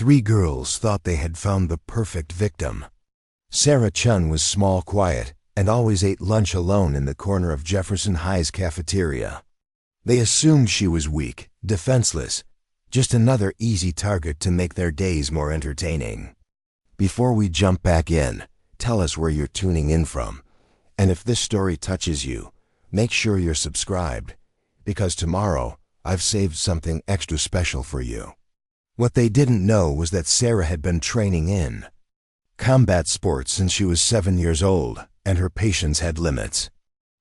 three girls thought they had found the perfect victim. Sarah Chen was small, quiet, and always ate lunch alone in the corner of Jefferson High's cafeteria. They assumed she was weak, defenseless, just another easy target to make their days more entertaining. Before we jump back in, tell us where you're tuning in from. And if this story touches you, make sure you're subscribed, because tomorrow I've saved something extra special for you. What they didn't know was that Sarah had been training in combat sports since she was 7 years old, and her patience had limits.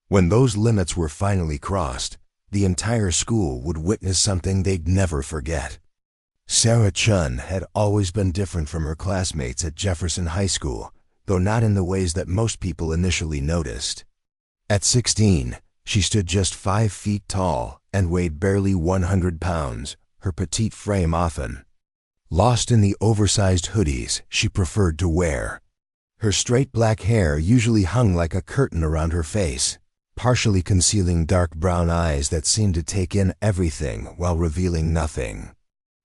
When those limits were finally crossed, the entire school would witness something they'd never forget. Sarah Chen had always been different from her classmates at Jefferson High School, though not in the ways that most people initially noticed. At 16, she stood just 5 feet tall and weighed barely 100 pounds, her petite frame often lost in the oversized hoodies she preferred to wear. Her straight black hair usually hung like a curtain around her face, partially concealing dark brown eyes that seemed to take in everything while revealing nothing.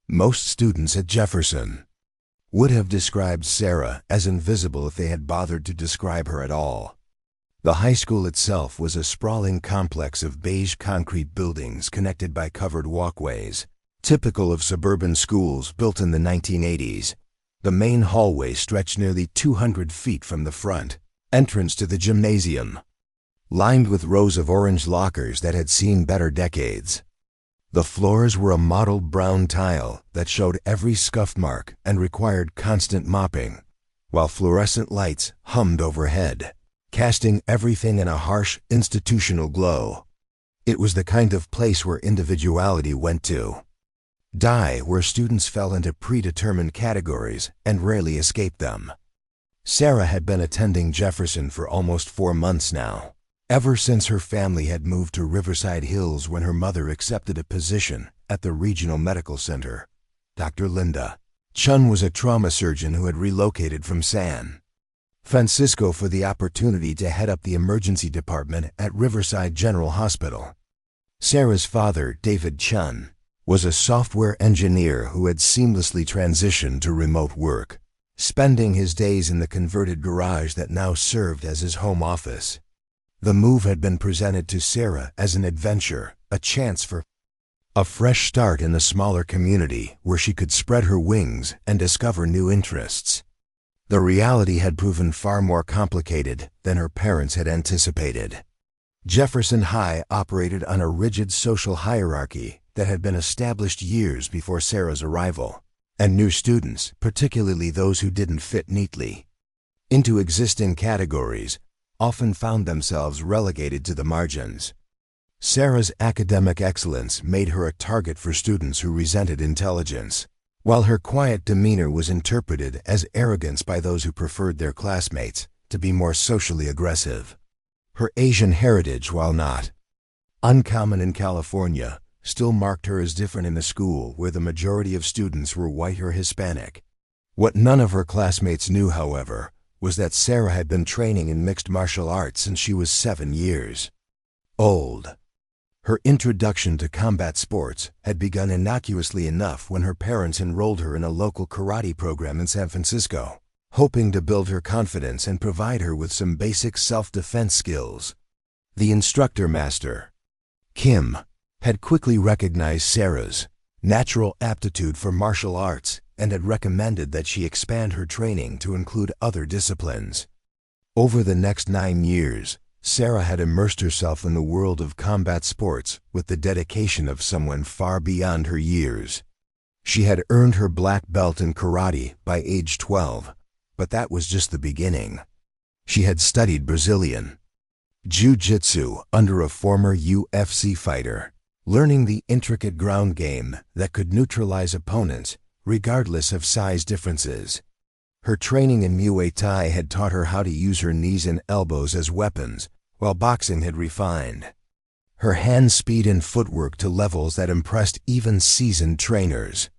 Most students at Jefferson would have described Sarah as invisible if they had bothered to describe her at all. The high school itself was a sprawling complex of beige concrete buildings connected by covered walkways, typical of suburban schools built in the 1980s. The main hallway stretched nearly 200 feet from the front entrance to the gymnasium, lined with rows of orange lockers that had seen better decades. The floors were a mottled brown tile that showed every scuff mark and required constant mopping, while fluorescent lights hummed overhead, casting everything in a harsh, institutional glow. It was the kind of place where individuality went to die, where students fell into predetermined categories and rarely escaped them. Sarah had been attending Jefferson for almost 4 months now, ever since her family had moved to Riverside Hills when her mother accepted a position at the regional medical center. Dr. Linda Chen was a trauma surgeon who had relocated from San Francisco for the opportunity to head up the emergency department at Riverside General Hospital. Sarah's father, David Chen, was a software engineer who had seamlessly transitioned to remote work, spending his days in the converted garage that now served as his home office. The move had been presented to Sarah as an adventure, a chance for a fresh start in a smaller community where she could spread her wings and discover new interests. The reality had proven far more complicated than her parents had anticipated. Jefferson High operated on a rigid social hierarchy that had been established years before Sarah's arrival, and new students, particularly those who didn't fit neatly into existing categories, often found themselves relegated to the margins. Sarah's academic excellence made her a target for students who resented intelligence, while her quiet demeanor was interpreted as arrogance by those who preferred their classmates to be more socially aggressive. Her Asian heritage, while not uncommon in California, still marked her as different in the school where the majority of students were white or Hispanic. What none of her classmates knew, however, was that Sarah had been training in mixed martial arts since she was 7 years old. Her introduction to combat sports had begun innocuously enough when her parents enrolled her in a local karate program in San Francisco, hoping to build her confidence and provide her with some basic self-defense skills. The instructor, Master Kim, had quickly recognized Sarah's natural aptitude for martial arts and had recommended that she expand her training to include other disciplines. Over the next 9 years, Sarah had immersed herself in the world of combat sports with the dedication of someone far beyond her years. She had earned her black belt in karate by age 12, but that was just the beginning. She had studied Brazilian jiu-jitsu under a former UFC fighter, learning the intricate ground game that could neutralize opponents regardless of size differences. Her training in Muay Thai had taught her how to use her knees and elbows as weapons, while boxing had refined her hand speed and footwork to levels that impressed even seasoned trainers.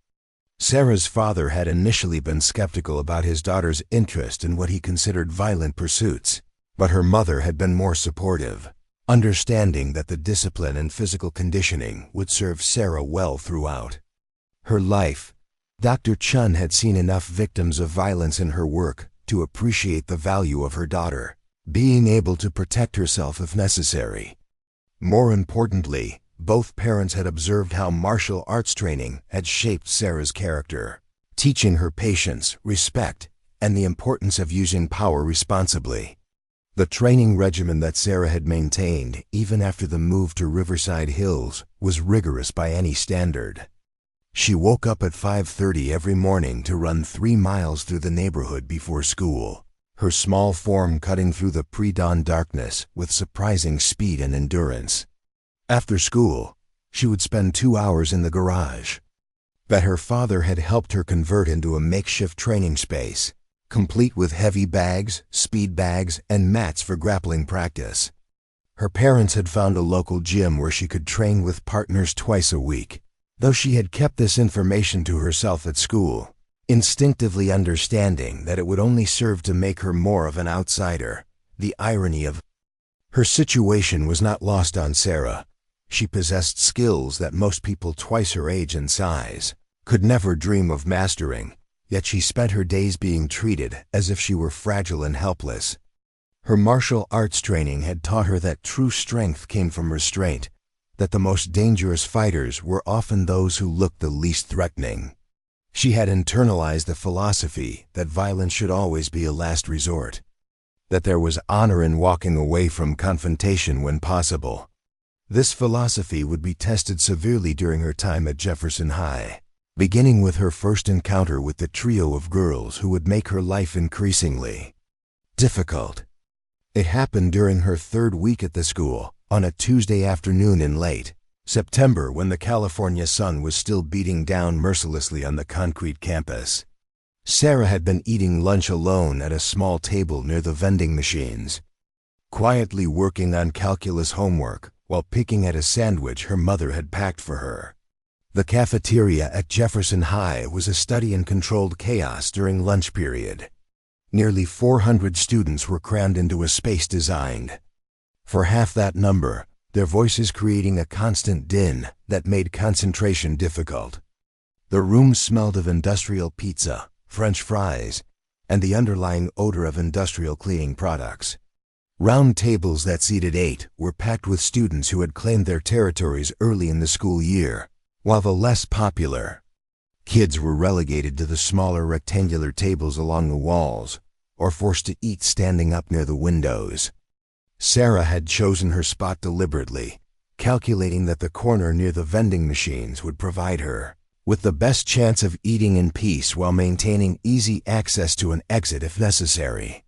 Sarah's father had initially been skeptical about his daughter's interest in what he considered violent pursuits, but her mother had been more supportive, understanding that the discipline and physical conditioning would serve Sarah well throughout her life. Dr. Chen had seen enough victims of violence in her work to appreciate the value of her daughter being able to protect herself if necessary. More importantly, both parents had observed how martial arts training had shaped Sarah's character, teaching her patience, respect, and the importance of using power responsibly. The training regimen that Sarah had maintained, even after the move to Riverside Hills, was rigorous by any standard. She woke up at 5:30 every morning to run 3 miles through the neighborhood before school, her small form cutting through the pre-dawn darkness with surprising speed and endurance. After school, she would spend 2 hours in the garage that her father had helped her convert into a makeshift training space, complete with heavy bags, speed bags, and mats for grappling practice. Her parents had found a local gym where she could train with partners twice a week, though she had kept this information to herself at school, instinctively understanding that it would only serve to make her more of an outsider. The irony of her situation was not lost on Sarah. She possessed skills that most people twice her age and size could never dream of mastering, yet she spent her days being treated as if she were fragile and helpless. Her martial arts training had taught her that true strength came from restraint, that the most dangerous fighters were often those who looked the least threatening. She had internalized the philosophy that violence should always be a last resort, that there was honor in walking away from confrontation when possible. This philosophy would be tested severely during her time at Jefferson High, beginning with her first encounter with the trio of girls who would make her life increasingly difficult. It happened during her 3rd week at the school, on a Tuesday afternoon in late September when the California sun was still beating down mercilessly on the concrete campus. Sarah had been eating lunch alone at a small table near the vending machines, quietly working on calculus homework while picking at a sandwich her mother had packed for her. The cafeteria at Jefferson High was a study in controlled chaos during lunch period. Nearly 400 students were crammed into a space designed for half that number, their voices creating a constant din that made concentration difficult. The room smelled of industrial pizza, French fries, and the underlying odor of industrial cleaning products. Round tables that seated 8 were packed with students who had claimed their territories early in the school year, while the less popular kids were relegated to the smaller rectangular tables along the walls, or forced to eat standing up near the windows. Sarah had chosen her spot deliberately, calculating that the corner near the vending machines would provide her with the best chance of eating in peace while maintaining easy access to an exit if necessary.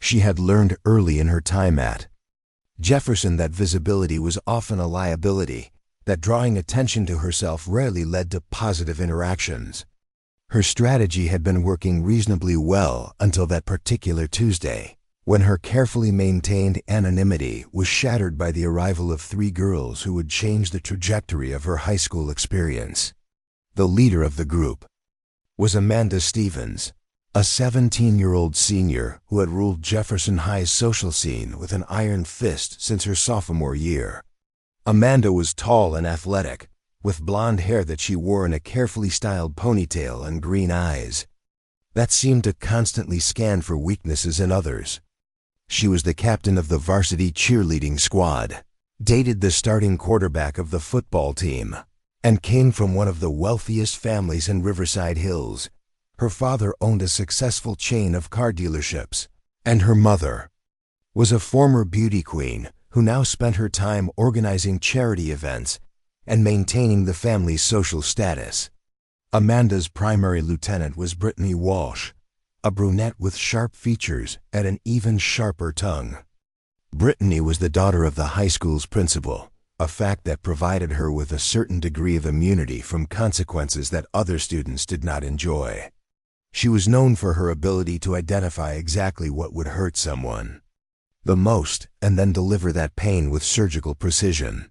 She had learned early in her time at Jefferson that visibility was often a liability, that drawing attention to herself rarely led to positive interactions. Her strategy had been working reasonably well until that particular Tuesday, when her carefully maintained anonymity was shattered by the arrival of 3 girls who would change the trajectory of her high school experience. The leader of the group was Amanda Stevens, a 17-year-old senior who had ruled Jefferson High's social scene with an iron fist since her sophomore year. Amanda was tall and athletic, with blonde hair that she wore in a carefully styled ponytail and green eyes that seemed to constantly scan for weaknesses in others. She was the captain of the varsity cheerleading squad, dated the starting quarterback of the football team, and came from one of the wealthiest families in Riverside Hills. Her father owned a successful chain of car dealerships, and her mother was a former beauty queen who now spent her time organizing charity events and maintaining the family's social status. Amanda's primary lieutenant was Brittany Walsh, a brunette with sharp features and an even sharper tongue. Brittany was the daughter of the high school's principal, a fact that provided her with a certain degree of immunity from consequences that other students did not enjoy. She was known for her ability to identify exactly what would hurt someone the most and then deliver that pain with surgical precision.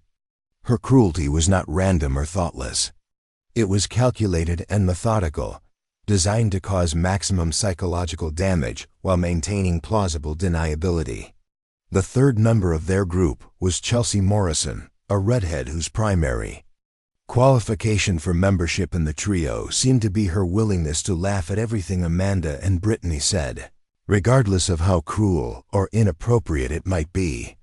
Her cruelty was not random or thoughtless. It was calculated and methodical, designed to cause maximum psychological damage while maintaining plausible deniability. The 3rd member of their group was Chelsea Morrison, a redhead whose primary Qualification for membership in the trio seemed to be her willingness to laugh at everything Amanda and Brittany said, regardless of how cruel or inappropriate it might be.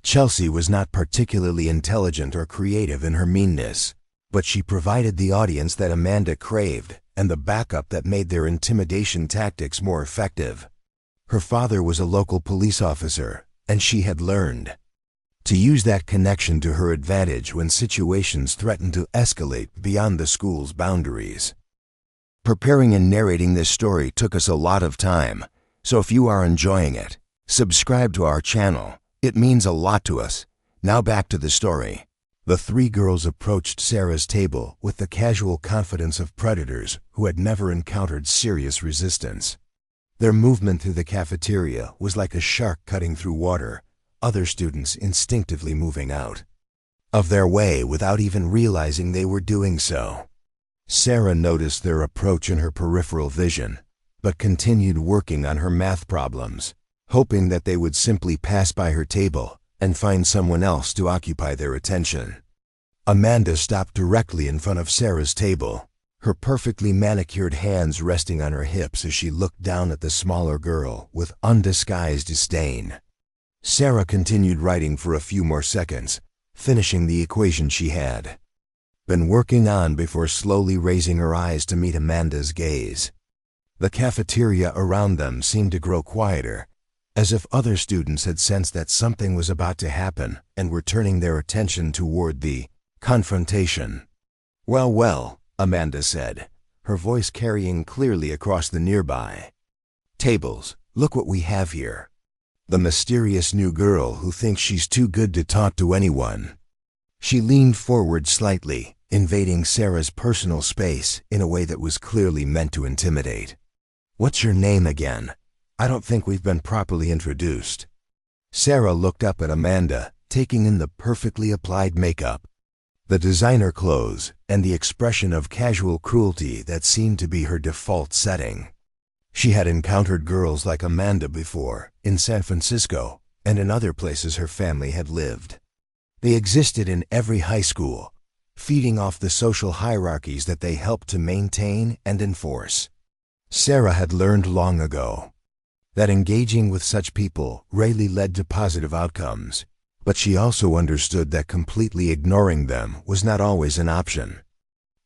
Chelsea was not particularly intelligent or creative in her meanness, but she provided the audience that Amanda craved and the backup that made their intimidation tactics more effective. Her father was a local police officer, and she had learned to use that connection to her advantage when situations threatened to escalate beyond the school's boundaries. Preparing and narrating this story took us a lot of time, so if you are enjoying it, subscribe to our channel. It means a lot to us. Now back to the story. The three girls approached Sarah's table with the casual confidence of predators who had never encountered serious resistance. Their movement through the cafeteria was like a shark cutting through water, other students instinctively moving out of their way without even realizing they were doing so. Sarah noticed their approach in her peripheral vision, but continued working on her math problems, hoping that they would simply pass by her table and find someone else to occupy their attention. Amanda stopped directly in front of Sarah's table, her perfectly manicured hands resting on her hips as she looked down at the smaller girl with undisguised disdain. Sarah continued writing for a few more seconds, finishing the equation she had been working on before slowly raising her eyes to meet Amanda's gaze. The cafeteria around them seemed to grow quieter, as if other students had sensed that something was about to happen and were turning their attention toward the confrontation. "Well, well," Amanda said, her voice carrying clearly across the nearby tables. "Look what we have here. The mysterious new girl who thinks she's too good to talk to anyone." She leaned forward slightly, invading Sarah's personal space in a way that was clearly meant to intimidate. "What's your name again? I don't think we've been properly introduced." Sarah looked up at Amanda, taking in the perfectly applied makeup, the designer clothes, and the expression of casual cruelty that seemed to be her default setting. She had encountered girls like Amanda before, in San Francisco, and in other places her family had lived. They existed in every high school, feeding off the social hierarchies that they helped to maintain and enforce. Sarah had learned long ago that engaging with such people rarely led to positive outcomes, but she also understood that completely ignoring them was not always an option.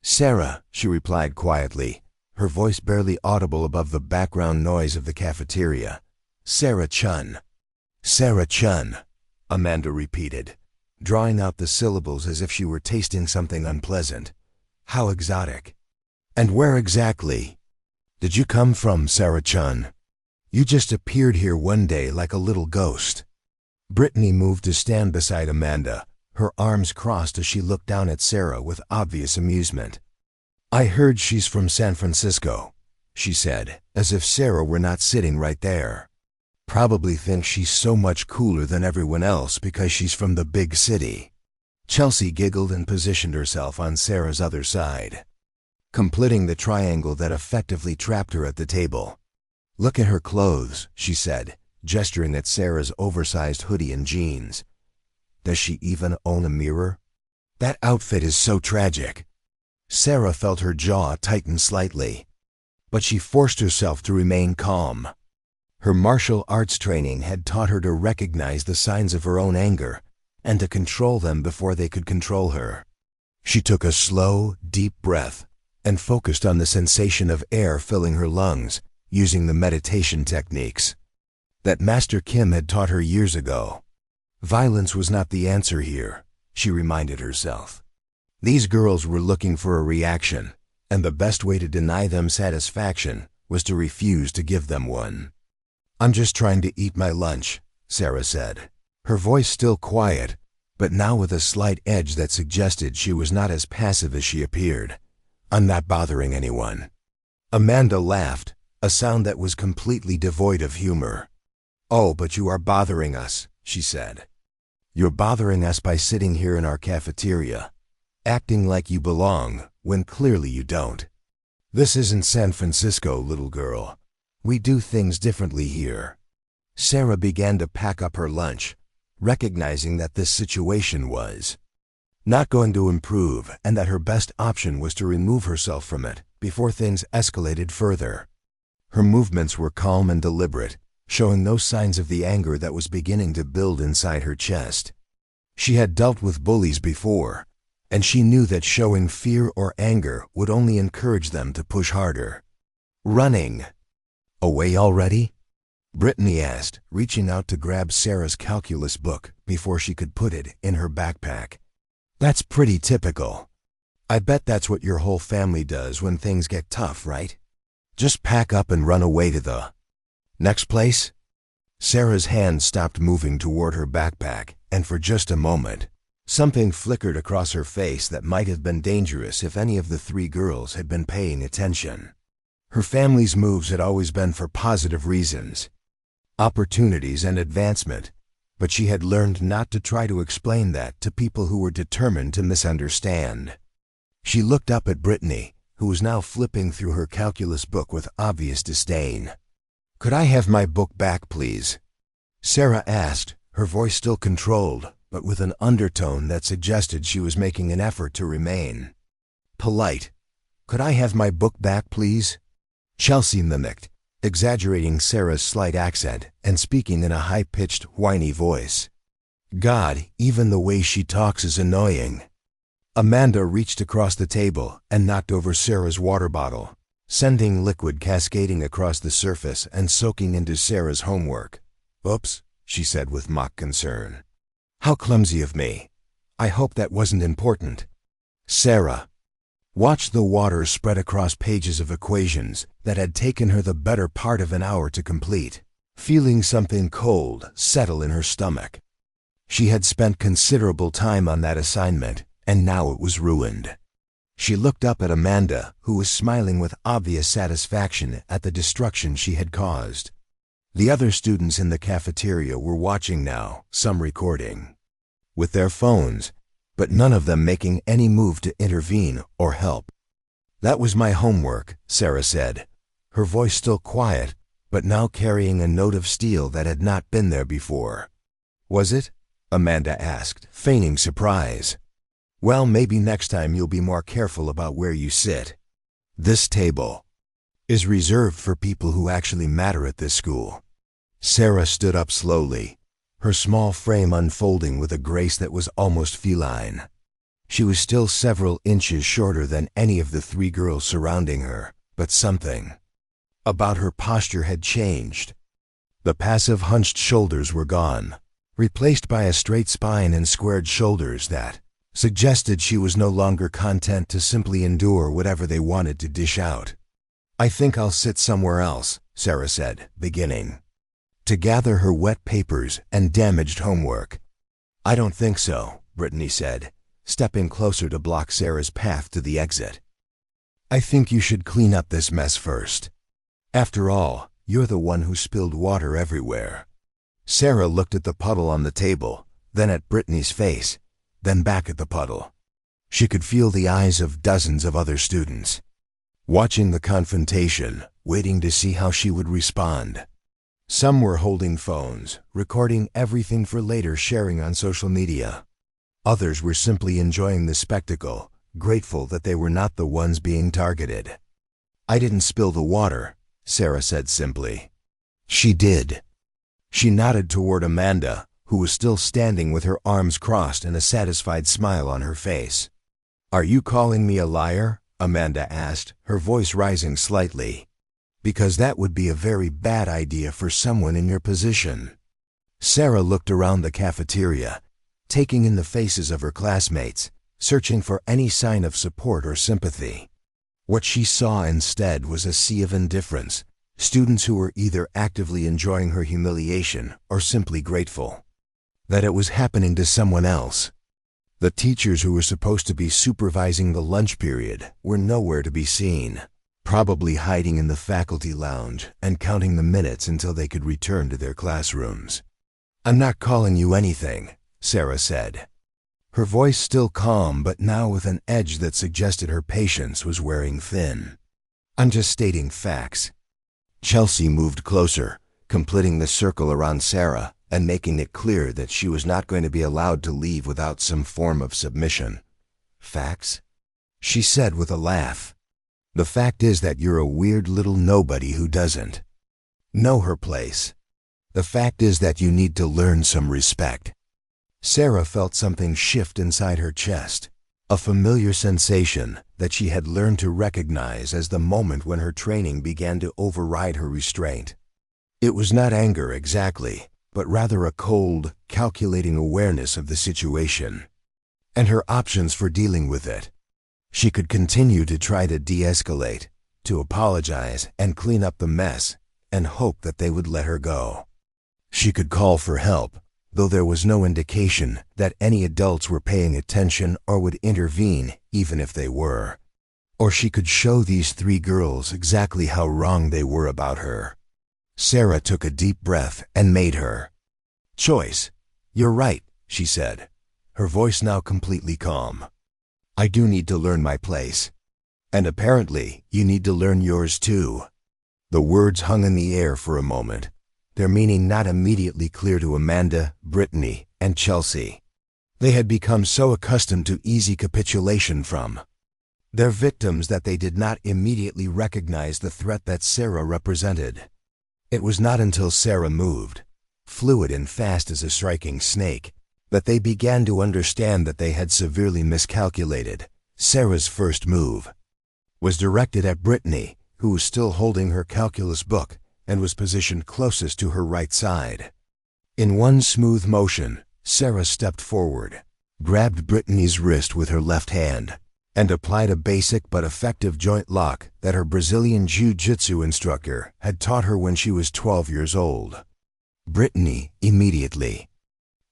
"Sarah," she replied quietly, her voice barely audible above the background noise of the cafeteria. "Sarah Chen." "Sarah Chen," Amanda repeated, drawing out the syllables as if she were tasting something unpleasant. "How exotic. And where exactly did you come from, Sarah Chen? You just appeared here one day like a little ghost." Brittany moved to stand beside Amanda, her arms crossed as she looked down at Sarah with obvious amusement. "I heard she's from San Francisco," she said, as if Sarah were not sitting right there. "Probably thinks she's so much cooler than everyone else because she's from the big city." Chelsea giggled and positioned herself on Sarah's other side, completing the triangle that effectively trapped her at the table. "Look at her clothes," she said, gesturing at Sarah's oversized hoodie and jeans. "Does she even own a mirror? That outfit is so tragic." Sarah felt her jaw tighten slightly, but she forced herself to remain calm. Her martial arts training had taught her to recognize the signs of her own anger and to control them before they could control her. She took a slow, deep breath and focused on the sensation of air filling her lungs, using the meditation techniques that Master Kim had taught her years ago. Violence was not the answer here, she reminded herself. These girls were looking for a reaction, and the best way to deny them satisfaction was to refuse to give them one. "I'm just trying to eat my lunch," Sarah said, her voice still quiet, but now with a slight edge that suggested she was not as passive as she appeared. "I'm not bothering anyone." Amanda laughed, a sound that was completely devoid of humor. "Oh, but you are bothering us," she said. "You're bothering us by sitting here in our cafeteria, acting like you belong when clearly you don't. This isn't San Francisco, little girl. We do things differently here." Sarah began to pack up her lunch, recognizing that this situation was not going to improve, and that her best option was to remove herself from it before things escalated further. Her movements were calm and deliberate, showing no signs of the anger that was beginning to build inside her chest. She had dealt with bullies before, and she knew that showing fear or anger would only encourage them to push harder. Running. Away already? Brittany asked, reaching out to grab Sarah's calculus book before she could put it in her backpack. That's pretty typical. I bet that's what your whole family does when things get tough, right? Just pack up and run away to the next place? Sarah's hand stopped moving toward her backpack, and for just a moment, something flickered across her face that might have been dangerous if any of the three girls had been paying attention. Her family's moves had always been for positive reasons, opportunities and advancement, but she had learned not to try to explain that to people who were determined to misunderstand. She looked up at Brittany, who was now flipping through her calculus book with obvious disdain. "Could I have my book back, please?" Sarah asked, her voice still controlled, but with an undertone that suggested she was making an effort to remain polite. "Could I have my book back, please?" Chelsea mimicked, exaggerating Sarah's slight accent and speaking in a high-pitched, whiny voice. "God, even the way she talks is annoying." Amanda reached across the table and knocked over Sarah's water bottle, sending liquid cascading across the surface and soaking into Sarah's homework. "Oops," she said with mock concern. "How clumsy of me. I hope that wasn't important." Sarah watched the water spread across pages of equations that had taken her the better part of an hour to complete, feeling something cold settle in her stomach. She had spent considerable time on that assignment, and now it was ruined. She looked up at Amanda, who was smiling with obvious satisfaction at the destruction she had caused. The other students in the cafeteria were watching now, some recording with their phones, but none of them making any move to intervene or help. "That was my homework," Sarah said, her voice still quiet, but now carrying a note of steel that had not been there before. "Was it?" Amanda asked, feigning surprise. "Well, maybe next time you'll be more careful about where you sit. This table is reserved for people who actually matter at this school." Sarah stood up slowly, her small frame unfolding with a grace that was almost feline. She was still several inches shorter than any of the three girls surrounding her, but something about her posture had changed. The passive hunched shoulders were gone, replaced by a straight spine and squared shoulders that suggested she was no longer content to simply endure whatever they wanted to dish out. "I think I'll sit somewhere else," Sarah said, beginning to gather her wet papers and damaged homework. "I don't think so," Brittany said, stepping closer to block Sarah's path to the exit. "I think you should clean up this mess first. After all, you're the one who spilled water everywhere." Sarah looked at the puddle on the table, then at Brittany's face, then back at the puddle. She could feel the eyes of dozens of other students, watching the confrontation, waiting to see how she would respond. Some were holding phones, recording everything for later sharing on social media. Others were simply enjoying the spectacle, grateful that they were not the ones being targeted. "I didn't spill the water," Sarah said simply. "She did." She nodded toward Amanda, who was still standing with her arms crossed and a satisfied smile on her face. "Are you calling me a liar?" Amanda asked, her voice rising slightly. "Because that would be a very bad idea for someone in your position." Sarah looked around the cafeteria, taking in the faces of her classmates, searching for any sign of support or sympathy. What she saw instead was a sea of indifference, students who were either actively enjoying her humiliation or simply grateful that it was happening to someone else. The teachers who were supposed to be supervising the lunch period were nowhere to be seen, probably hiding in the faculty lounge and counting the minutes until they could return to their classrooms. "I'm not calling you anything," Sarah said, her voice still calm but now with an edge that suggested her patience was wearing thin. "I'm just stating facts." Chelsea moved closer, completing the circle around Sarah and making it clear that she was not going to be allowed to leave without some form of submission. "Facts?" she said with a laugh. "The fact is that you're a weird little nobody who doesn't know her place. The fact is that you need to learn some respect." Sarah felt something shift inside her chest, a familiar sensation that she had learned to recognize as the moment when her training began to override her restraint. It was not anger exactly, but rather a cold, calculating awareness of the situation and her options for dealing with it. She could continue to try to de-escalate, to apologize and clean up the mess, and hope that they would let her go. She could call for help, though there was no indication that any adults were paying attention or would intervene even if they were. Or she could show these three girls exactly how wrong they were about her. Sarah took a deep breath and made her choice. "You're right," she said, her voice now completely calm. "I do need to learn my place. And apparently, you need to learn yours too." The words hung in the air for a moment, their meaning not immediately clear to Amanda, Brittany, and Chelsea. They had become so accustomed to easy capitulation from their victims that they did not immediately recognize the threat that Sarah represented. It was not until Sarah moved, fluid and fast as a striking snake, that they began to understand that they had severely miscalculated. Sarah's first move was directed at Brittany, who was still holding her calculus book and was positioned closest to her right side. In one smooth motion, Sarah stepped forward, grabbed Brittany's wrist with her left hand, and applied a basic but effective joint lock that her Brazilian jiu-jitsu instructor had taught her when she was 12 years old. Brittany immediately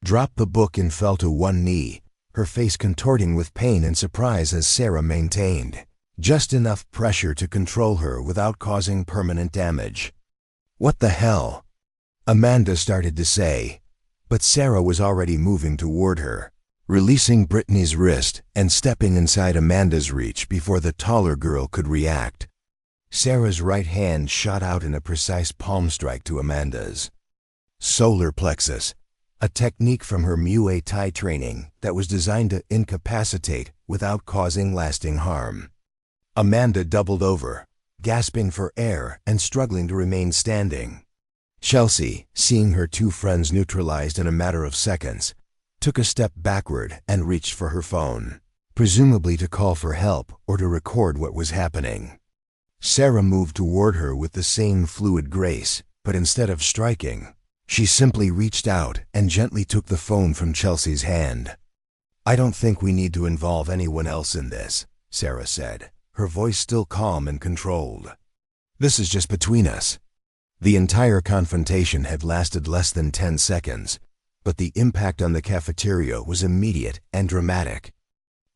dropped the book and fell to one knee, her face contorting with pain and surprise as Sarah maintained just enough pressure to control her without causing permanent damage. "What the hell?" Amanda started to say, but Sarah was already moving toward her, releasing Brittany's wrist and stepping inside Amanda's reach before the taller girl could react. Sarah's right hand shot out in a precise palm strike to Amanda's solar plexus, a technique from her Muay Thai training that was designed to incapacitate without causing lasting harm. Amanda doubled over, gasping for air and struggling to remain standing. Chelsea, seeing her two friends neutralized in a matter of seconds, took a step backward and reached for her phone, presumably to call for help or to record what was happening. Sarah moved toward her with the same fluid grace, but instead of striking, she simply reached out and gently took the phone from Chelsea's hand. "I don't think we need to involve anyone else in this," Sarah said, her voice still calm and controlled. "This is just between us." The entire confrontation had lasted less than 10 seconds, but the impact on the cafeteria was immediate and dramatic.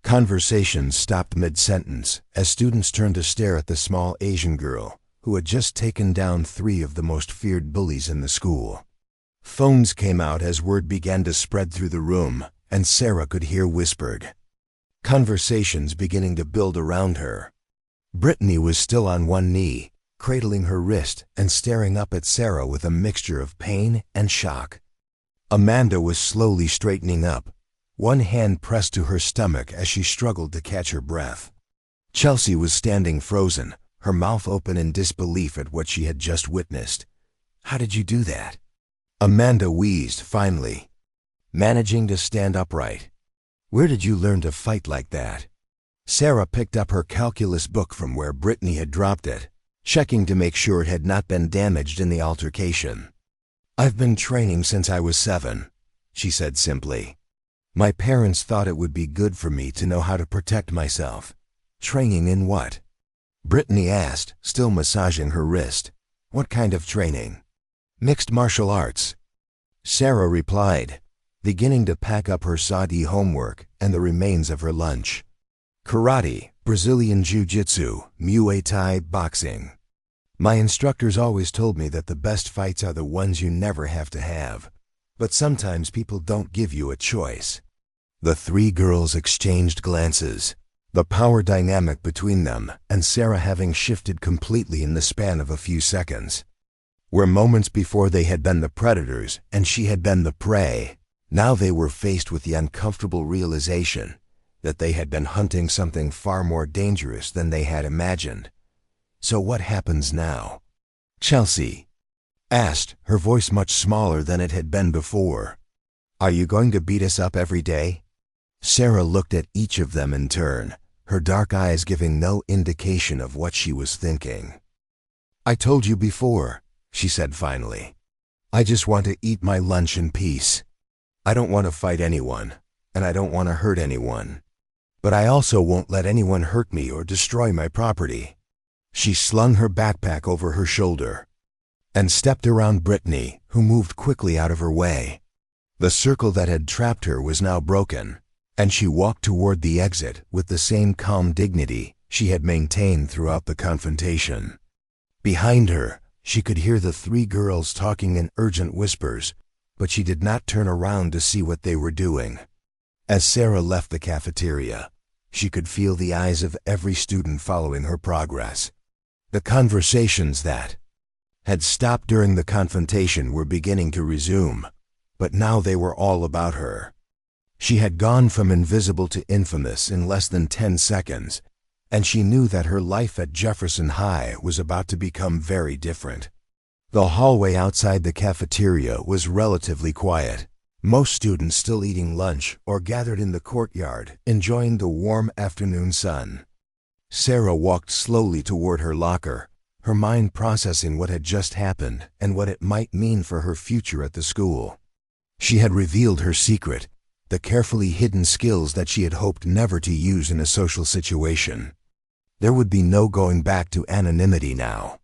Conversations stopped mid-sentence as students turned to stare at the small Asian girl who had just taken down 3 of the most feared bullies in the school. Phones came out as word began to spread through the room, and Sarah could hear whispered conversations beginning to build around her. Brittany was still on one knee, cradling her wrist and staring up at Sarah with a mixture of pain and shock. Amanda was slowly straightening up, one hand pressed to her stomach as she struggled to catch her breath. Chelsea was standing frozen, her mouth open in disbelief at what she had just witnessed. "How did you do that?" Amanda wheezed finally, managing to stand upright. "Where did you learn to fight like that?" Sarah picked up her calculus book from where Brittany had dropped it, checking to make sure it had not been damaged in the altercation. "I've been training since I was 7, she said simply. "My parents thought it would be good for me to know how to protect myself." "Training in what?" Brittany asked, still massaging her wrist. "What kind of training?" "Mixed martial arts," Sarah replied, beginning to pack up her Saudi homework and the remains of her lunch. "Karate, Brazilian jiu-jitsu, Muay Thai, boxing. My instructors always told me that the best fights are the ones you never have to have, but sometimes people don't give you a choice." The 3 girls exchanged glances, the power dynamic between them and Sarah having shifted completely in the span of a few seconds. Where moments before they had been the predators and she had been the prey, now they were faced with the uncomfortable realization that they had been hunting something far more dangerous than they had imagined. So what happens now? Chelsea asked, her voice much smaller than it had been before. Are you going to beat us up every day? Sarah looked at each of them in turn, her dark eyes giving no indication of what she was thinking. I told you before, she said finally. I just want to eat my lunch in peace. I don't want to fight anyone, and I don't want to hurt anyone. But I also won't let anyone hurt me or destroy my property. She slung her backpack over her shoulder and stepped around Brittany, who moved quickly out of her way. The circle that had trapped her was now broken, and she walked toward the exit with the same calm dignity she had maintained throughout the confrontation. Behind her, she could hear the three girls talking in urgent whispers, but she did not turn around to see what they were doing. As Sarah left the cafeteria, she could feel the eyes of every student following her progress. The conversations that had stopped during the confrontation were beginning to resume, but now they were all about her. She had gone from invisible to infamous in less than 10 seconds, and she knew that her life at Jefferson High was about to become very different. The hallway outside the cafeteria was relatively quiet, most students still eating lunch or gathered in the courtyard, enjoying the warm afternoon sun. Sarah walked slowly toward her locker, her mind processing what had just happened and what it might mean for her future at the school. She had revealed her secret, the carefully hidden skills that she had hoped never to use in a social situation. There would be no going back to anonymity now.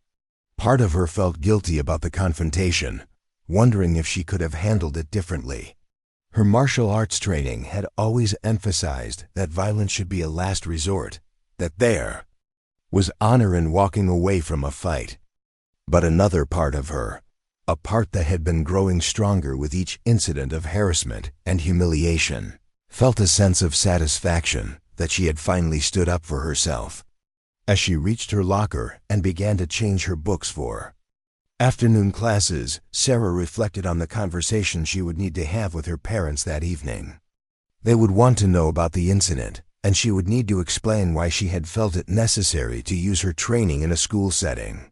Part of her felt guilty about the confrontation, wondering if she could have handled it differently. Her martial arts training had always emphasized that violence should be a last resort, that there was honor in walking away from a fight. But another part of her, a part that had been growing stronger with each incident of harassment and humiliation, felt a sense of satisfaction that she had finally stood up for herself. As she reached her locker and began to change her books for afternoon classes, Sarah reflected on the conversation she would need to have with her parents that evening. They would want to know about the incident, and she would need to explain why she had felt it necessary to use her training in a school setting.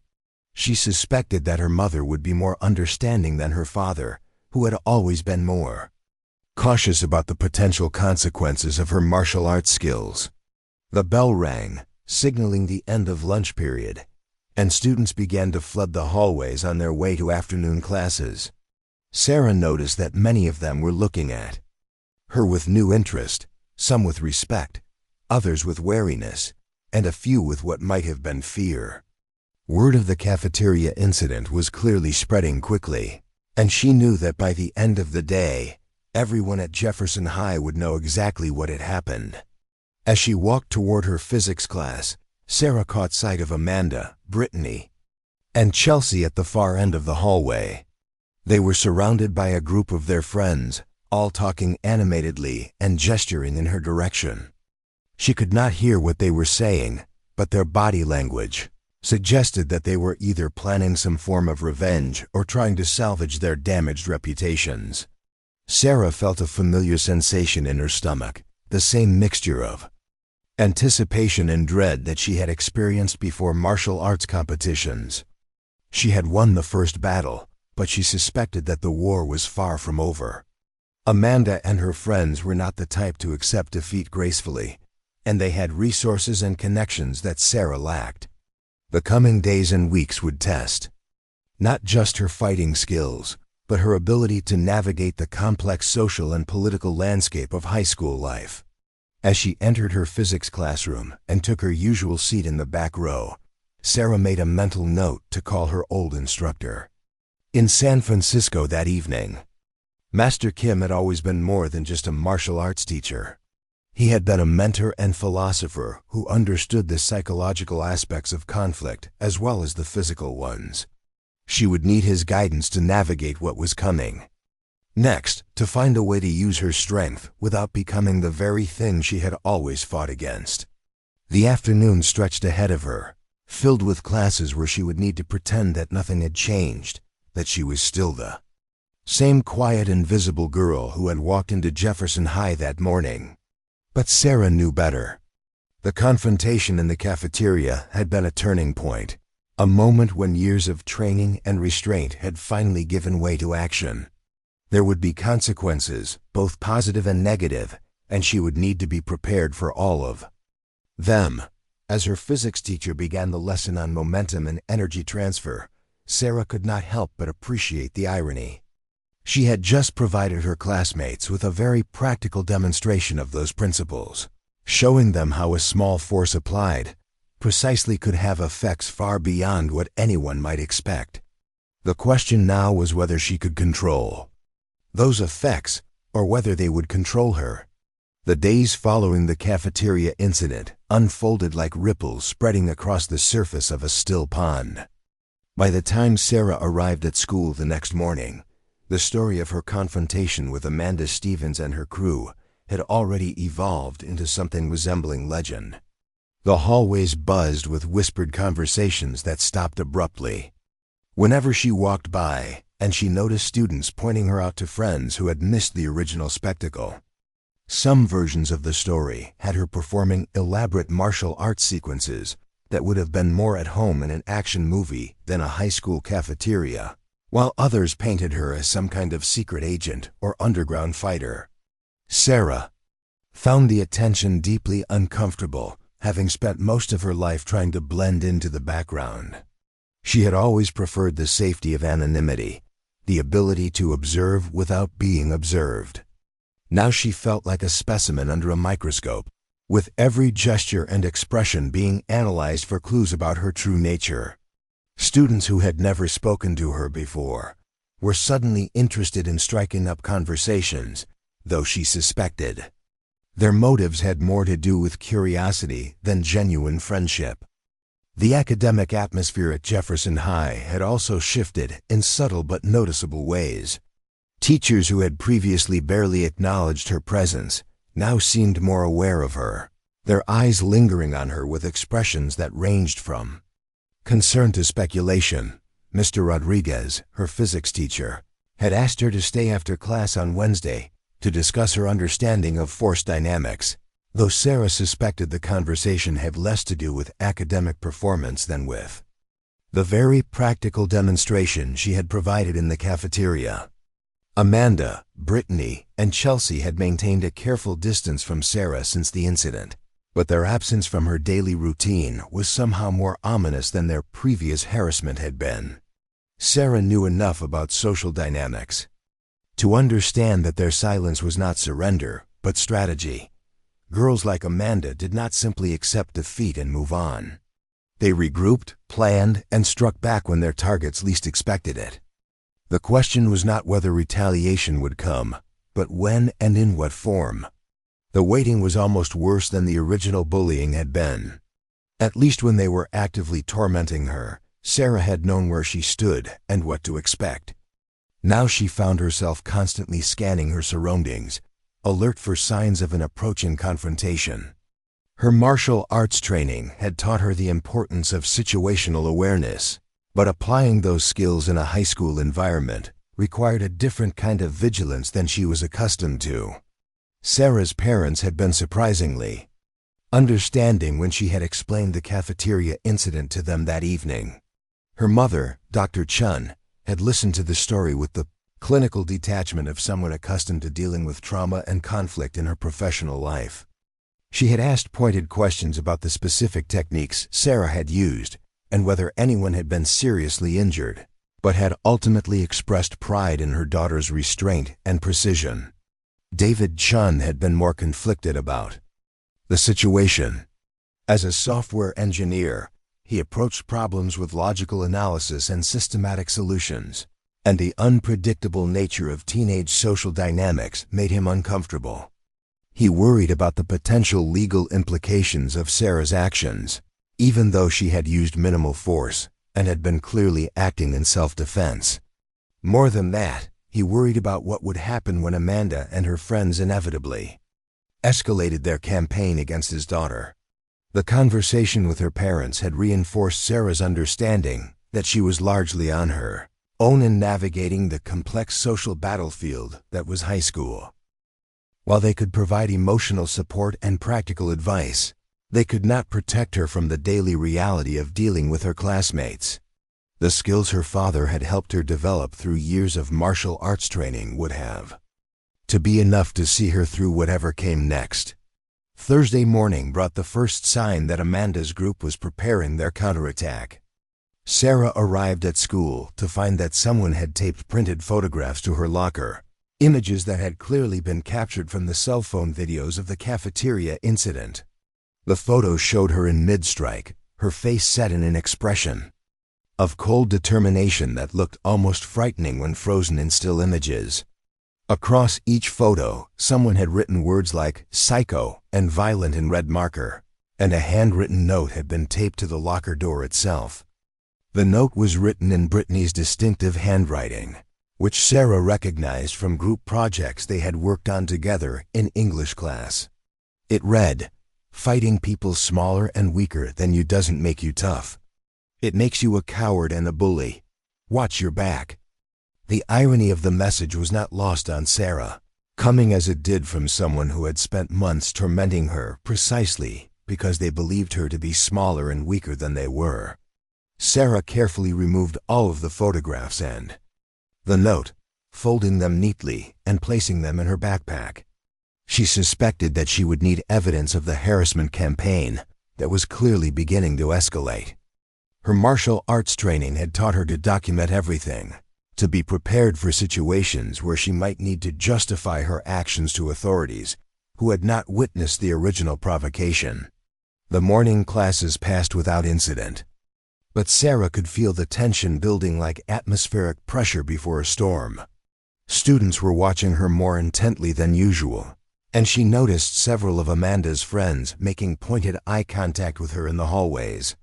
She suspected that her mother would be more understanding than her father, who had always been more cautious about the potential consequences of her martial arts skills. The bell rang, signaling the end of lunch period, and students began to flood the hallways on their way to afternoon classes. Sarah noticed that many of them were looking at her with new interest, some with respect, others with wariness, and a few with what might have been fear. Word of the cafeteria incident was clearly spreading quickly, and she knew that by the end of the day, everyone at Jefferson High would know exactly what had happened. As she walked toward her physics class, Sarah caught sight of Amanda, Brittany, and Chelsea at the far end of the hallway. They were surrounded by a group of their friends, all talking animatedly and gesturing in her direction. She could not hear what they were saying, but their body language suggested that they were either planning some form of revenge or trying to salvage their damaged reputations. Sarah felt a familiar sensation in her stomach, the same mixture of anticipation and dread that she had experienced before martial arts competitions. She had won the first battle, but she suspected that the war was far from over. Amanda and her friends were not the type to accept defeat gracefully, and they had resources and connections that Sarah lacked. The coming days and weeks would test not just her fighting skills, but her ability to navigate the complex social and political landscape of high school life. As she entered her physics classroom and took her usual seat in the back row, Sarah made a mental note to call her old instructor. In San Francisco that evening, Master Kim had always been more than just a martial arts teacher. He had been a mentor and philosopher who understood the psychological aspects of conflict as well as the physical ones. She would need his guidance to navigate what was coming. Next, to find a way to use her strength without becoming the very thing she had always fought against. The afternoon stretched ahead of her, filled with classes where she would need to pretend that nothing had changed, that she was still the same quiet, invisible girl who had walked into Jefferson High that morning. But Sarah knew better. The confrontation in the cafeteria had been a turning point, a moment when years of training and restraint had finally given way to action. There would be consequences, both positive and negative, and she would need to be prepared for all of them. As her physics teacher began the lesson on momentum and energy transfer, Sarah could not help but appreciate the irony. She had just provided her classmates with a very practical demonstration of those principles, showing them how a small force applied precisely could have effects far beyond what anyone might expect. The question now was whether she could control those effects, or whether they would control her. The days following the cafeteria incident unfolded like ripples spreading across the surface of a still pond. By the time Sarah arrived at school the next morning, the story of her confrontation with Amanda Stevens and her crew had already evolved into something resembling legend. The hallways buzzed with whispered conversations that stopped abruptly whenever she walked by, and she noticed students pointing her out to friends who had missed the original spectacle. Some versions of the story had her performing elaborate martial arts sequences that would have been more at home in an action movie than a high school cafeteria, while others painted her as some kind of secret agent or underground fighter. Sarah found the attention deeply uncomfortable, having spent most of her life trying to blend into the background. She had always preferred the safety of anonymity, the ability to observe without being observed. Now she felt like a specimen under a microscope, with every gesture and expression being analyzed for clues about her true nature. Students who had never spoken to her before were suddenly interested in striking up conversations, though she suspected their motives had more to do with curiosity than genuine friendship. The academic atmosphere at Jefferson High had also shifted in subtle but noticeable ways. Teachers who had previously barely acknowledged her presence now seemed more aware of her, their eyes lingering on her with expressions that ranged from concern to speculation. Mr. Rodriguez, her physics teacher, had asked her to stay after class on Wednesday to discuss her understanding of force dynamics, though Sarah suspected the conversation had less to do with academic performance than with the very practical demonstration she had provided in the cafeteria. Amanda, Brittany, and Chelsea had maintained a careful distance from Sarah since the incident, but their absence from her daily routine was somehow more ominous than their previous harassment had been. Sarah knew enough about social dynamics to understand that their silence was not surrender, but strategy. Girls like Amanda did not simply accept defeat and move on. They regrouped, planned, and struck back when their targets least expected it. The question was not whether retaliation would come, but when and in what form. The waiting was almost worse than the original bullying had been. At least when they were actively tormenting her, Sarah had known where she stood and what to expect. Now she found herself constantly scanning her surroundings, alert for signs of an approaching confrontation. Her martial arts training had taught her the importance of situational awareness, but applying those skills in a high school environment required a different kind of vigilance than she was accustomed to. Sarah's parents had been surprisingly understanding when she had explained the cafeteria incident to them that evening. Her mother, Dr. Chen, had listened to the story with the clinical detachment of someone accustomed to dealing with trauma and conflict in her professional life. She had asked pointed questions about the specific techniques Sarah had used and whether anyone had been seriously injured, but had ultimately expressed pride in her daughter's restraint and precision. David Chen had been more conflicted about the situation. As a software engineer, he approached problems with logical analysis and systematic solutions, and the unpredictable nature of teenage social dynamics made him uncomfortable. He worried about the potential legal implications of Sarah's actions, even though she had used minimal force and had been clearly acting in self-defense. More than that, he worried about what would happen when Amanda and her friends inevitably escalated their campaign against his daughter. The conversation with her parents had reinforced Sarah's understanding that she was largely on her own in navigating the complex social battlefield that was high school. While they could provide emotional support and practical advice, they could not protect her from the daily reality of dealing with her classmates. The skills her father had helped her develop through years of martial arts training would have to be enough to see her through whatever came next. Thursday morning brought the first sign that Amanda's group was preparing their counterattack. Sarah arrived at school to find that someone had taped printed photographs to her locker, images that had clearly been captured from the cell phone videos of the cafeteria incident. The photos showed her in mid-strike, her face set in an expression of cold determination that looked almost frightening when frozen in still images. Across each photo, someone had written words like psycho and violent in red marker, and a handwritten note had been taped to the locker door itself. The note was written in Brittany's distinctive handwriting, which Sarah recognized from group projects they had worked on together in English class. It read, "Fighting people smaller and weaker than you doesn't make you tough. It makes you a coward and a bully. Watch your back." The irony of the message was not lost on Sarah, coming as it did from someone who had spent months tormenting her precisely because they believed her to be smaller and weaker than they were. Sarah carefully removed all of the photographs and the note, folding them neatly and placing them in her backpack. She suspected that she would need evidence of the harassment campaign that was clearly beginning to escalate. Her martial arts training had taught her to document everything, to be prepared for situations where she might need to justify her actions to authorities who had not witnessed the original provocation. The morning classes passed without incident, but Sarah could feel the tension building like atmospheric pressure before a storm. Students were watching her more intently than usual, and she noticed several of Amanda's friends making pointed eye contact with her in the hallways.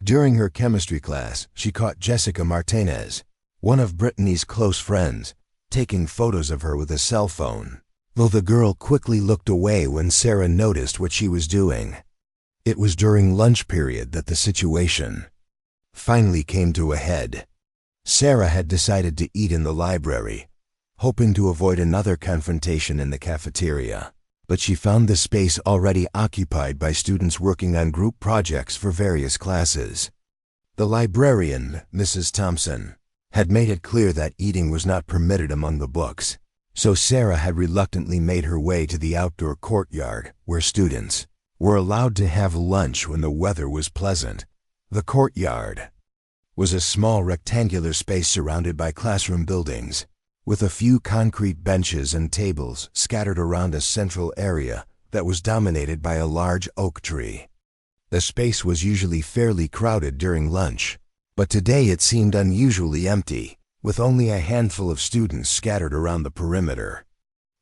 During her chemistry class, she caught Jessica Martinez, one of Brittany's close friends, taking photos of her with a cell phone, though the girl quickly looked away when Sarah noticed what she was doing. It was during lunch period that the situation finally came to a head. Sarah had decided to eat in the library, hoping to avoid another confrontation in the cafeteria, but she found the space already occupied by students working on group projects for various classes. The librarian, Mrs. Thompson, had made it clear that eating was not permitted among the books, so Sarah had reluctantly made her way to the outdoor courtyard where students were allowed to have lunch when the weather was pleasant. The courtyard was a small rectangular space surrounded by classroom buildings, with a few concrete benches and tables scattered around a central area that was dominated by a large oak tree. The space was usually fairly crowded during lunch, but today it seemed unusually empty, with only a handful of students scattered around the perimeter.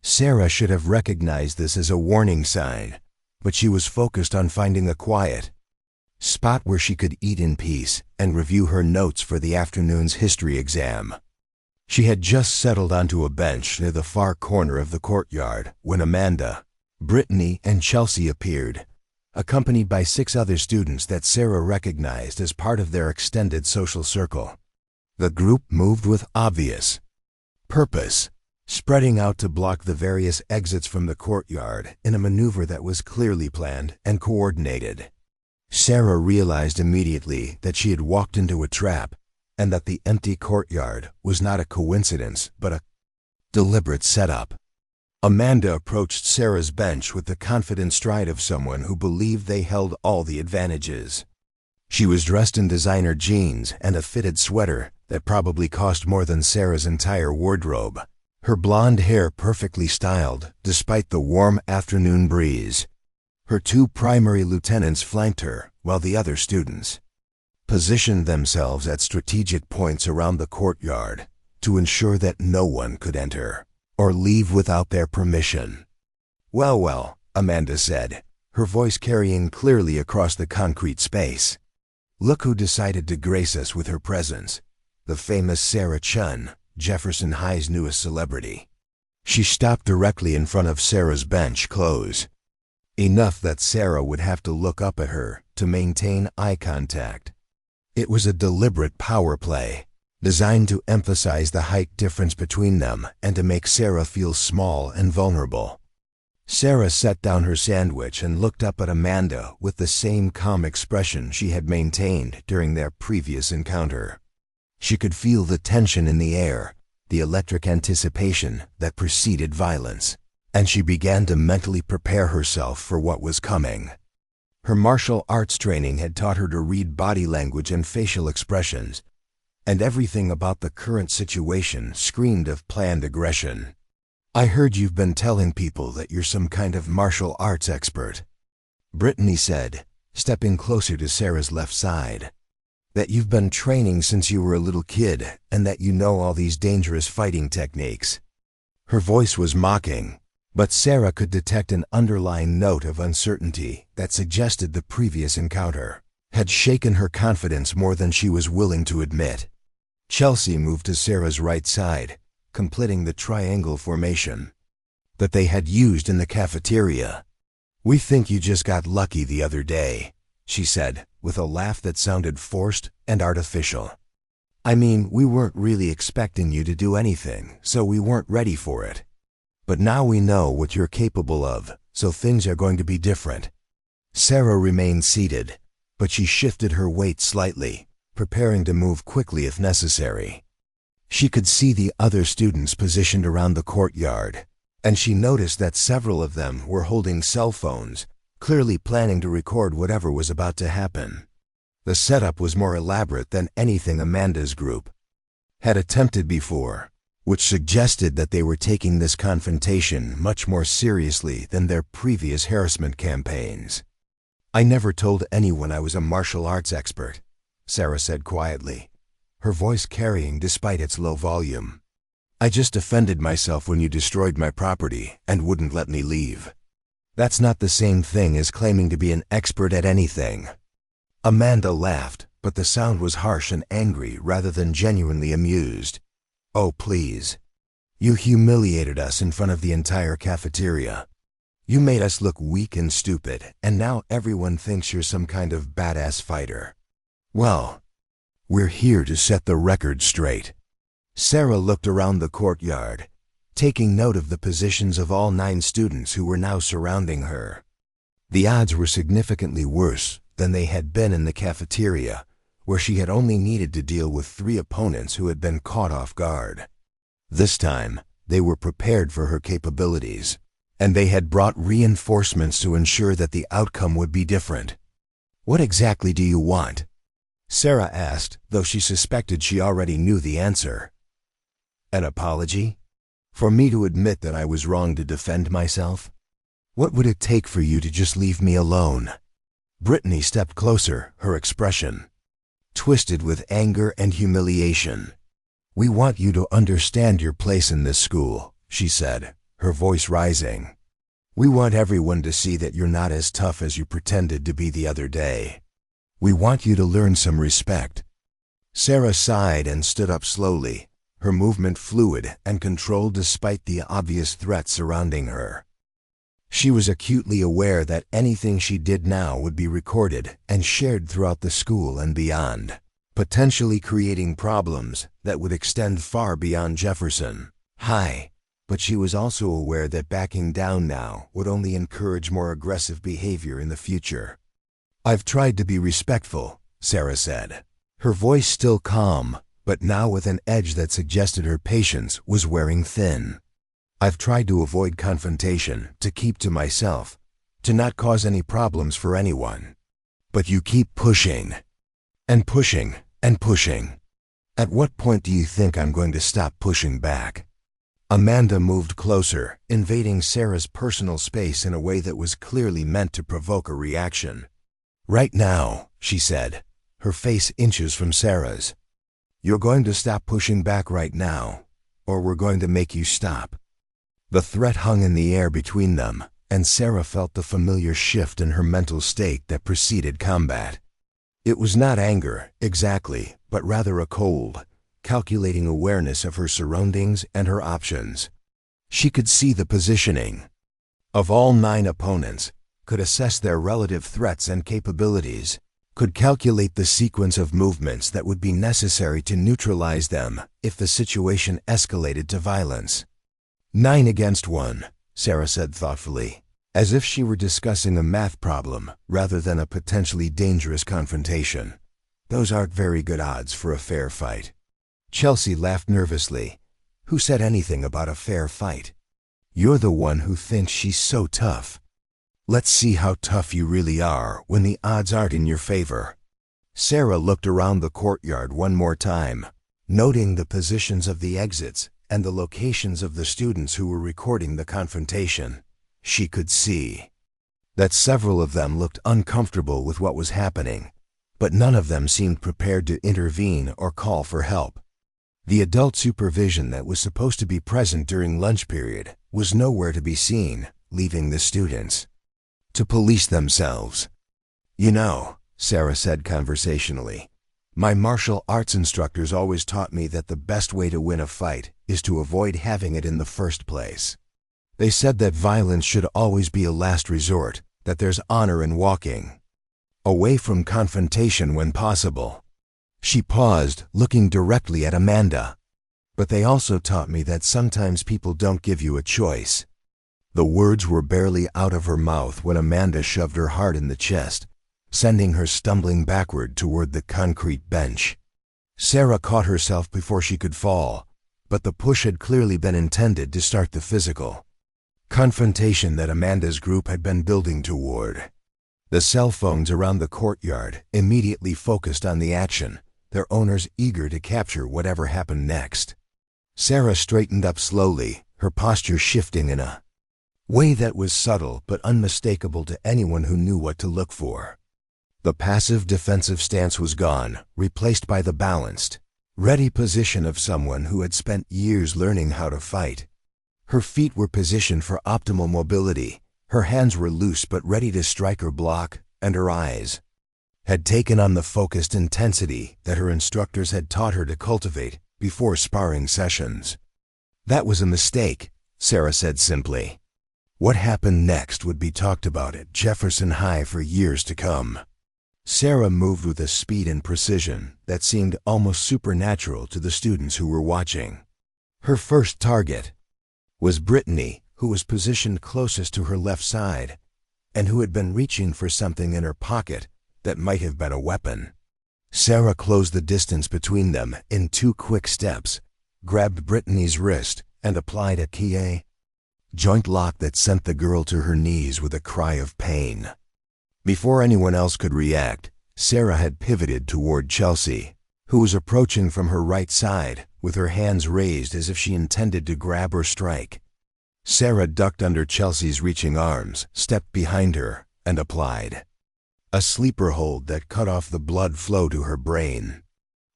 Sarah should have recognized this as a warning sign, but she was focused on finding a quiet spot where she could eat in peace and review her notes for the afternoon's history exam. She had just settled onto a bench near the far corner of the courtyard when Amanda, Brittany, and Chelsea appeared, accompanied by 6 other students that Sarah recognized as part of their extended social circle. The group moved with obvious purpose, spreading out to block the various exits from the courtyard in a maneuver that was clearly planned and coordinated. Sarah realized immediately that she had walked into a trap, and that the empty courtyard was not a coincidence but a deliberate setup. Amanda approached Sarah's bench with the confident stride of someone who believed they held all the advantages. She was dressed in designer jeans and a fitted sweater that probably cost more than Sarah's entire wardrobe, her blonde hair perfectly styled despite the warm afternoon breeze. Her 2 primary lieutenants flanked her, while the other students positioned themselves at strategic points around the courtyard to ensure that no one could enter or leave without their permission. "Well, well," Amanda said, her voice carrying clearly across the concrete space. "Look who decided to grace us with her presence. The famous Sarah Chen, Jefferson High's newest celebrity." She stopped directly in front of Sarah's bench close. enough that Sarah would have to look up at her to maintain eye contact. It was a deliberate power play, designed to emphasize the height difference between them and to make Sarah feel small and vulnerable. Sarah set down her sandwich and looked up at Amanda with the same calm expression she had maintained during their previous encounter. She could feel the tension in the air, the electric anticipation that preceded violence, and she began to mentally prepare herself for what was coming. Her martial arts training had taught her to read body language and facial expressions, and everything about the current situation screamed of planned aggression. "I heard you've been telling people that you're some kind of martial arts expert," Brittany said, stepping closer to Sarah's left side. "That you've been training since you were a little kid and that you know all these dangerous fighting techniques." Her voice was mocking, but Sarah could detect an underlying note of uncertainty that suggested the previous encounter had shaken her confidence more than she was willing to admit. Chelsea moved to Sarah's right side, completing the triangle formation that they had used in the cafeteria. "We think you just got lucky the other day," she said, with a laugh that sounded forced and artificial. "I mean, we weren't really expecting you to do anything, so we weren't ready for it. But now we know what you're capable of, so things are going to be different." Sarah remained seated, but she shifted her weight slightly, preparing to move quickly if necessary. She could see the other students positioned around the courtyard, and she noticed that several of them were holding cell phones, clearly planning to record whatever was about to happen. The setup was more elaborate than anything Amanda's group had attempted before, which suggested that they were taking this confrontation much more seriously than their previous harassment campaigns. "I never told anyone I was a martial arts expert," Sarah said quietly, her voice carrying despite its low volume. "I just defended myself when you destroyed my property and wouldn't let me leave. That's not the same thing as claiming to be an expert at anything." Amanda laughed, but the sound was harsh and angry rather than genuinely amused. "Oh, please. You humiliated us in front of the entire cafeteria. You made us look weak and stupid, and now everyone thinks you're some kind of badass fighter. Well, we're here to set the record straight." Sarah looked around the courtyard, taking note of the positions of all 9 students who were now surrounding her. The odds were significantly worse than they had been in the cafeteria, where she had only needed to deal with 3 opponents who had been caught off guard. This time, they were prepared for her capabilities, and they had brought reinforcements to ensure that the outcome would be different. "What exactly do you want?" Sarah asked, though she suspected she already knew the answer. "An apology? For me to admit that I was wrong to defend myself? What would it take for you to just leave me alone?" Brittany stepped closer, her expression twisted with anger and humiliation. "We want you to understand your place in this school," she said, her voice rising. "We want everyone to see that you're not as tough as you pretended to be the other day. We want you to learn some respect." Sarah sighed and stood up slowly, her movement fluid and controlled despite the obvious threat surrounding her. She was acutely aware that anything she did now would be recorded and shared throughout the school and beyond, potentially creating problems that would extend far beyond Jefferson High. But she was also aware that backing down now would only encourage more aggressive behavior in the future. "I've tried to be respectful," Sarah said, her voice still calm, but now with an edge that suggested her patience was wearing thin. "I've tried to avoid confrontation, to keep to myself, to not cause any problems for anyone. But you keep pushing, and pushing, and pushing. At what point do you think I'm going to stop pushing back?" Amanda moved closer, invading Sarah's personal space in a way that was clearly meant to provoke a reaction. "Right now," she said, her face inches from Sarah's. "You're going to stop pushing back right now, or we're going to make you stop." The threat hung in the air between them, and Sarah felt the familiar shift in her mental state that preceded combat. It was not anger, exactly, but rather a cold, calculating awareness of her surroundings and her options. She could see the positioning. Of all 9 opponents, could assess their relative threats and capabilities, could calculate the sequence of movements that would be necessary to neutralize them if the situation escalated to violence. 9 against 1, Sarah said thoughtfully, as if she were discussing a math problem rather than a potentially dangerous confrontation. Those aren't very good odds for a fair fight. Chelsea laughed nervously. Who said anything about a fair fight? You're the one who thinks she's so tough. Let's see how tough you really are when the odds aren't in your favor. Sarah looked around the courtyard one more time, noting the positions of the exits and the locations of the students who were recording the confrontation. She could see that several of them looked uncomfortable with what was happening, but none of them seemed prepared to intervene or call for help. The adult supervision that was supposed to be present during lunch period was nowhere to be seen, leaving the students to police themselves. You know, Sarah said conversationally, my martial arts instructors always taught me that the best way to win a fight is to avoid having it in the first place. They said that violence should always be a last resort, that there's honor in walking away from confrontation when possible. She paused, looking directly at Amanda. But they also taught me that sometimes people don't give you a choice. The words were barely out of her mouth when Amanda shoved her hard in the chest, sending her stumbling backward toward the concrete bench. Sarah caught herself before she could fall, but the push had clearly been intended to start the physical confrontation that Amanda's group had been building toward. The cell phones around the courtyard immediately focused on the action, their owners eager to capture whatever happened next. Sarah straightened up slowly, her posture shifting in a way that was subtle but unmistakable to anyone who knew what to look for. The passive defensive stance was gone, replaced by the balanced, ready position of someone who had spent years learning how to fight. Her feet were positioned for optimal mobility, her hands were loose but ready to strike or block, and her eyes had taken on the focused intensity that her instructors had taught her to cultivate before sparring sessions. That was a mistake, Sarah said simply. What happened next would be talked about at Jefferson High for years to come. Sarah moved with a speed and precision that seemed almost supernatural to the students who were watching. Her first target was Brittany, who was positioned closest to her left side, and who had been reaching for something in her pocket that might have been a weapon. Sarah closed the distance between them in 2 quick steps, grabbed Brittany's wrist, and applied a key joint lock that sent the girl to her knees with a cry of pain. Before anyone else could react, Sarah had pivoted toward Chelsea, who was approaching from her right side with her hands raised as if she intended to grab or strike. Sarah ducked under Chelsea's reaching arms, stepped behind her, and applied a sleeper hold that cut off the blood flow to her brain.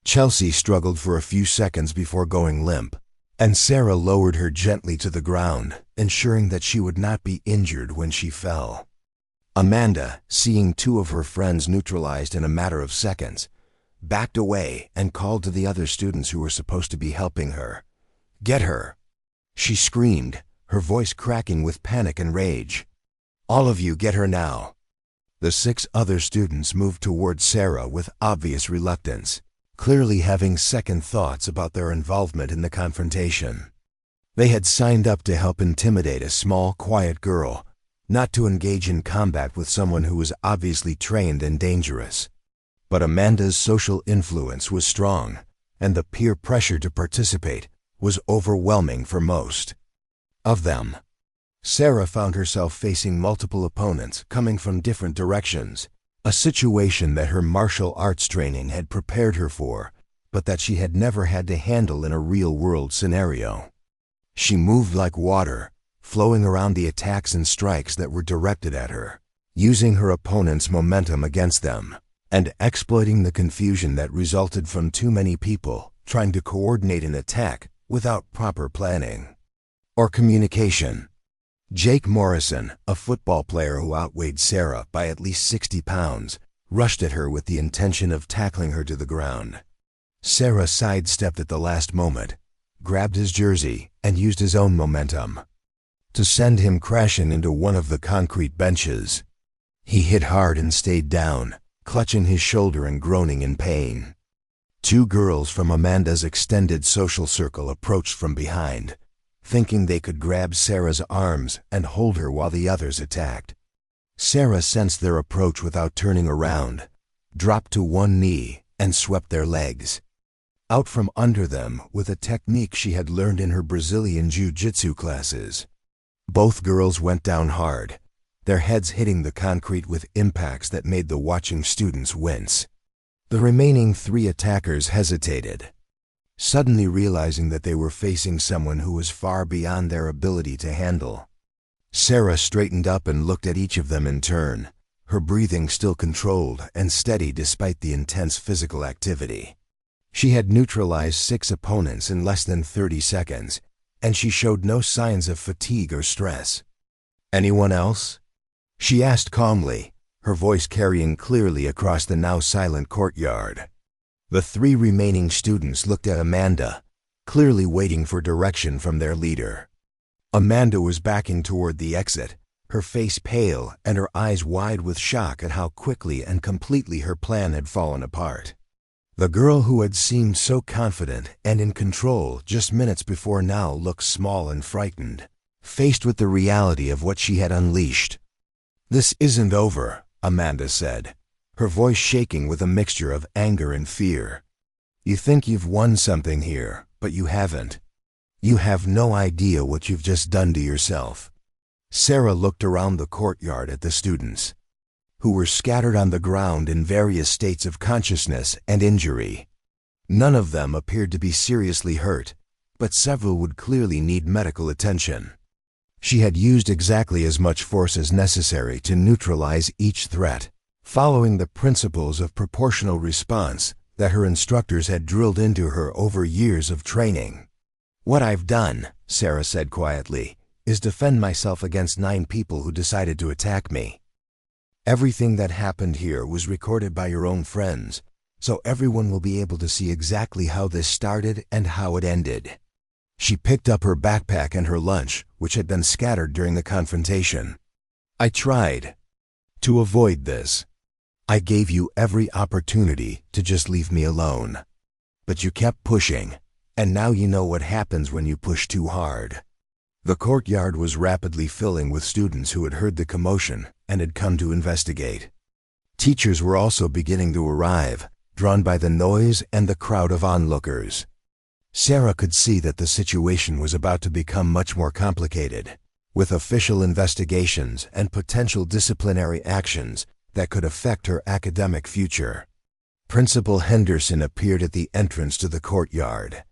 Chelsea struggled for a few seconds before going limp, and Sarah lowered her gently to the ground, ensuring that she would not be injured when she fell. Amanda, seeing 2 of her friends neutralized in a matter of seconds, backed away and called to the other students who were supposed to be helping her. "Get her!" She screamed, her voice cracking with panic and rage. "All of you, get her now!" The 6 other students moved toward Sarah with obvious reluctance, clearly having second thoughts about their involvement in the confrontation. They had signed up to help intimidate a small, quiet girl, not to engage in combat with someone who was obviously trained and dangerous. But Amanda's social influence was strong, and the peer pressure to participate was overwhelming for most of them. Sarah found herself facing multiple opponents coming from different directions, a situation that her martial arts training had prepared her for, but that she had never had to handle in a real-world scenario. She moved like water, flowing around the attacks and strikes that were directed at her, using her opponent's momentum against them, and exploiting the confusion that resulted from too many people trying to coordinate an attack without proper planning or communication. Jake Morrison, a football player who outweighed Sarah by at least 60 pounds, rushed at her with the intention of tackling her to the ground. Sarah sidestepped at the last moment, grabbed his jersey, and used his own momentum to send him crashing into one of the concrete benches. He hit hard and stayed down, clutching his shoulder and groaning in pain. Two girls from Amanda's extended social circle approached from behind, thinking they could grab Sarah's arms and hold her while the others attacked. Sarah sensed their approach without turning around, dropped to one knee, and swept their legs. Out from under them with a technique she had learned in her Brazilian jiu-jitsu classes. Both girls went down hard, their heads hitting the concrete with impacts that made the watching students wince. The remaining three attackers hesitated, suddenly realizing that they were facing someone who was far beyond their ability to handle. Sarah straightened up and looked at each of them in turn, her breathing still controlled and steady despite the intense physical activity. She had neutralized 6 opponents in less than 30 seconds, and she showed no signs of fatigue or stress. "Anyone else?" she asked calmly, her voice carrying clearly across the now silent courtyard. The 3 remaining students looked at Amanda, clearly waiting for direction from their leader. Amanda was backing toward the exit, her face pale and her eyes wide with shock at how quickly and completely her plan had fallen apart. The girl who had seemed so confident and in control just minutes before now looked small and frightened, faced with the reality of what she had unleashed. "This isn't over," Amanda said, her voice shaking with a mixture of anger and fear. "You think you've won something here, but you haven't. You have no idea what you've just done to yourself." Sarah looked around the courtyard at the students, who were scattered on the ground in various states of consciousness and injury. None of them appeared to be seriously hurt, but several would clearly need medical attention. She had used exactly as much force as necessary to neutralize each threat, following the principles of proportional response that her instructors had drilled into her over years of training. "What I've done," Sarah said quietly, "is defend myself against 9 people who decided to attack me. Everything that happened here was recorded by your own friends, so everyone will be able to see exactly how this started and how it ended." She picked up her backpack and her lunch, which had been scattered during the confrontation. "I tried to avoid this. I gave you every opportunity to just leave me alone. But you kept pushing, and now you know what happens when you push too hard." The courtyard was rapidly filling with students who had heard the commotion and had come to investigate. Teachers were also beginning to arrive, drawn by the noise and the crowd of onlookers. Sarah could see that the situation was about to become much more complicated, with official investigations and potential disciplinary actions that could affect her academic future. Principal Henderson appeared at the entrance to the courtyard,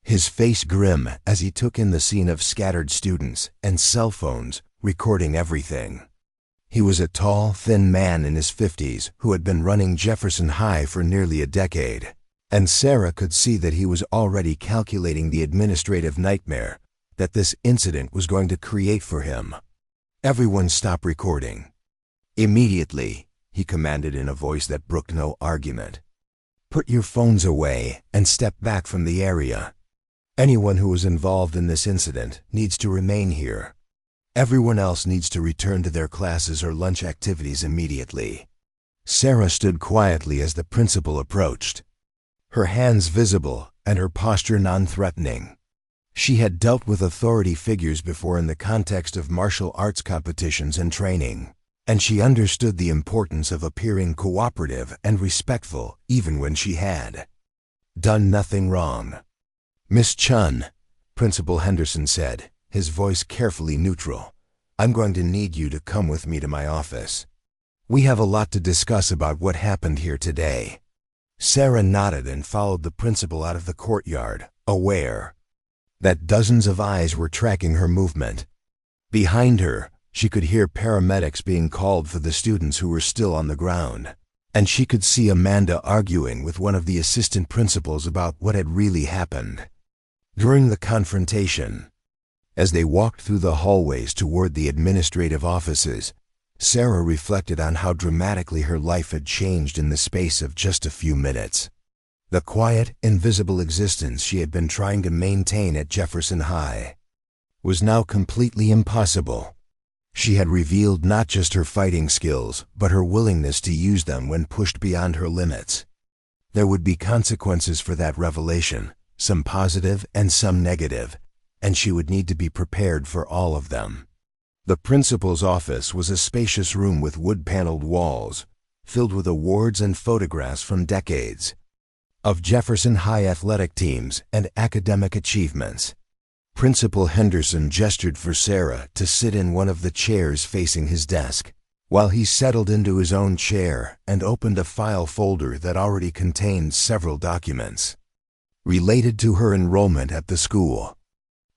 his face grim as he took in the scene of scattered students and cell phones recording everything. He was a tall, thin man in his 50s who had been running Jefferson High for nearly a decade, and Sarah could see that he was already calculating the administrative nightmare that this incident was going to create for him. "Everyone stop recording. Immediately," he commanded in a voice that brooked no argument. "Put your phones away and step back from the area. Anyone who was involved in this incident needs to remain here. Everyone else needs to return to their classes or lunch activities immediately." Sarah stood quietly as the principal approached, her hands visible and her posture non-threatening. She had dealt with authority figures before in the context of martial arts competitions and training, and she understood the importance of appearing cooperative and respectful even when she had done nothing wrong. "Miss Chen," Principal Henderson said, his voice carefully neutral, "I'm going to need you to come with me to my office. We have a lot to discuss about what happened here today." Sarah nodded and followed the principal out of the courtyard, aware that dozens of eyes were tracking her movement. Behind her, she could hear paramedics being called for the students who were still on the ground, and she could see Amanda arguing with one of the assistant principals about what had really happened. During the confrontation, as they walked through the hallways toward the administrative offices, Sarah reflected on how dramatically her life had changed in the space of just a few minutes. The quiet, invisible existence she had been trying to maintain at Jefferson High was now completely impossible. She had revealed not just her fighting skills, but her willingness to use them when pushed beyond her limits. There would be consequences for that revelation, some positive and some negative, and she would need to be prepared for all of them. The principal's office was a spacious room with wood-paneled walls, filled with awards and photographs from decades of Jefferson High athletic teams and academic achievements. Principal Henderson gestured for Sarah to sit in one of the chairs facing his desk, while he settled into his own chair and opened a file folder that already contained several documents related to her enrollment at the school.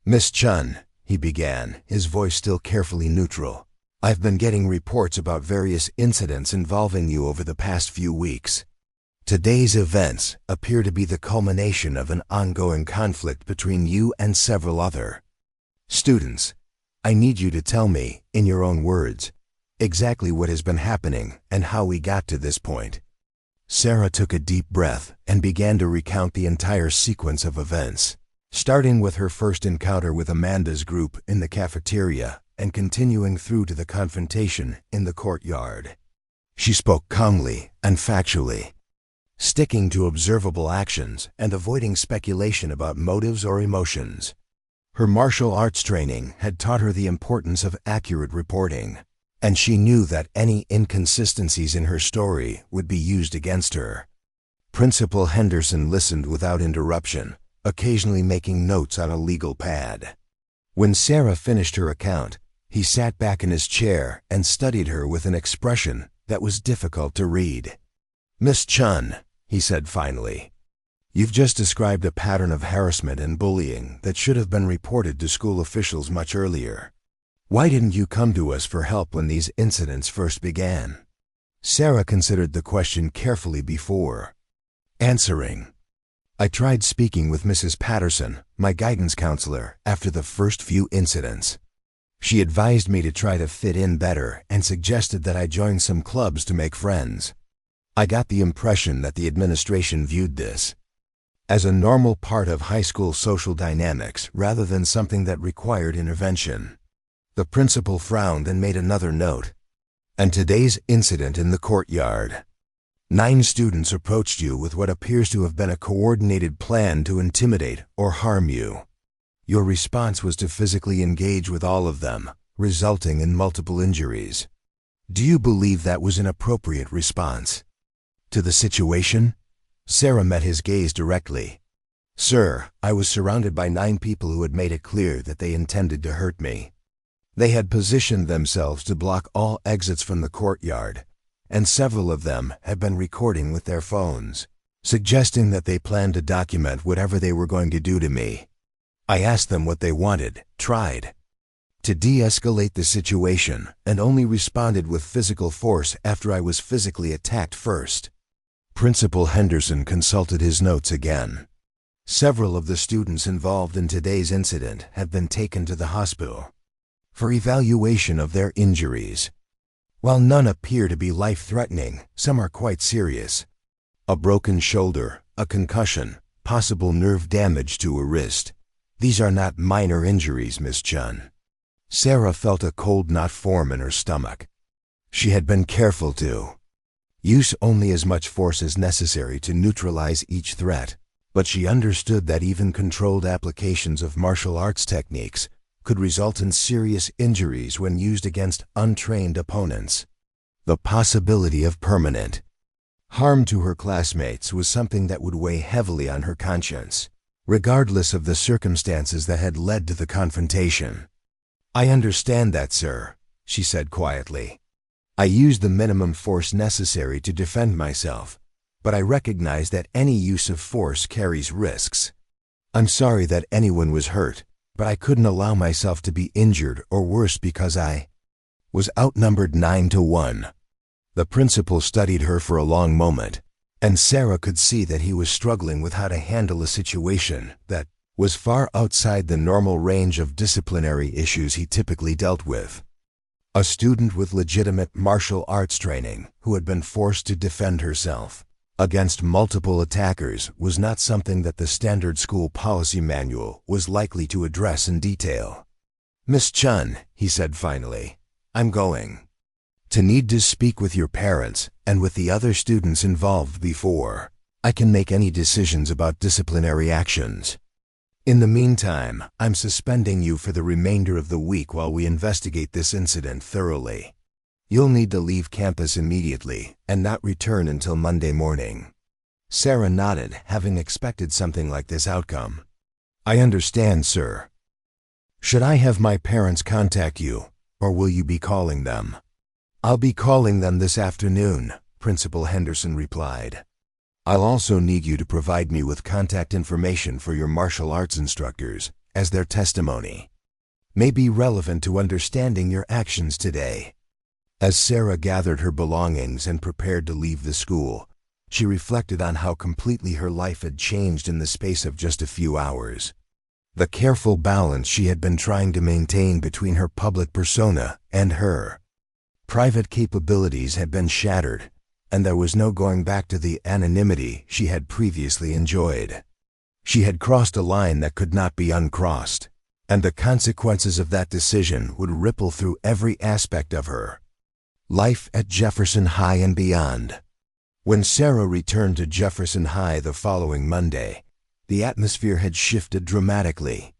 "Miss Chen," he began, his voice still carefully neutral, "I've been getting reports about various incidents involving you over the past few weeks. Today's events appear to be the culmination of an ongoing conflict between you and several other students. I need you to tell me, in your own words, exactly what has been happening and how we got to this point." Sarah took a deep breath and began to recount the entire sequence of events, starting with her first encounter with Amanda's group in the cafeteria and continuing through to the confrontation in the courtyard. She spoke calmly and factually, sticking to observable actions and avoiding speculation about motives or emotions. Her martial arts training had taught her the importance of accurate reporting, and she knew that any inconsistencies in her story would be used against her. Principal Henderson listened without interruption, occasionally making notes on a legal pad. When Sarah finished her account, he sat back in his chair and studied her with an expression that was difficult to read. "Miss Chen," he said finally, "you've just described a pattern of harassment and bullying that should have been reported to school officials much earlier. Why didn't you come to us for help when these incidents first began?" Sarah considered the question carefully before answering. "I tried speaking with Mrs. Patterson, my guidance counselor, after the first few incidents. She advised me to try to fit in better and suggested that I join some clubs to make friends. I got the impression that the administration viewed this as a normal part of high school social dynamics rather than something that required intervention." The principal frowned and made another note. "And today's incident in the courtyard. 9 students approached you with what appears to have been a coordinated plan to intimidate or harm you. Your response was to physically engage with all of them, resulting in multiple injuries. Do you believe that was an appropriate response to the situation?" Sarah met his gaze directly. "Sir, I was surrounded by 9 people who had made it clear that they intended to hurt me. They had positioned themselves to block all exits from the courtyard, and several of them had been recording with their phones, suggesting that they planned to document whatever they were going to do to me. I asked them what they wanted, tried to de-escalate the situation, and only responded with physical force after I was physically attacked first." Principal Henderson consulted his notes again. "Several of the students involved in today's incident have been taken to the hospital for evaluation of their injuries. While none appear to be life-threatening, some are quite serious. A broken shoulder, a concussion, possible nerve damage to a wrist. These are not minor injuries, Miss Chen." Sarah felt a cold knot form in her stomach. She had been careful to use only as much force as necessary to neutralize each threat, but she understood that even controlled applications of martial arts techniques could result in serious injuries when used against untrained opponents. The possibility of permanent harm to her classmates was something that would weigh heavily on her conscience, regardless of the circumstances that had led to the confrontation. "I understand that, sir," she said quietly. "I used the minimum force necessary to defend myself, but I recognize that any use of force carries risks. I'm sorry that anyone was hurt, but I couldn't allow myself to be injured or worse because I was outnumbered 9-1. The principal studied her for a long moment, and Sarah could see that he was struggling with how to handle a situation that was far outside the normal range of disciplinary issues he typically dealt with. A student with legitimate martial arts training who had been forced to defend herself against multiple attackers was not something that the standard school policy manual was likely to address in detail. "Miss Chen," he said finally, I'm going to need to speak with your parents and with the other students involved before I can make any decisions about disciplinary actions. In the meantime, I'm suspending you for the remainder of the week while we investigate this incident thoroughly. You'll need to leave campus immediately and not return until Monday morning." Sarah nodded, having expected something like this outcome. "I understand, sir. Should I have my parents contact you, or will you be calling them?" "I'll be calling them this afternoon," Principal Henderson replied. "I'll also need you to provide me with contact information for your martial arts instructors, as their testimony may be relevant to understanding your actions today." As Sarah gathered her belongings and prepared to leave the school, she reflected on how completely her life had changed in the space of just a few hours. The careful balance she had been trying to maintain between her public persona and her private capabilities had been shattered, and there was no going back to the anonymity she had previously enjoyed. She had crossed a line that could not be uncrossed, and the consequences of that decision would ripple through every aspect of her life at Jefferson High and beyond. When Sarah returned to Jefferson High the following Monday, the atmosphere had shifted dramatically.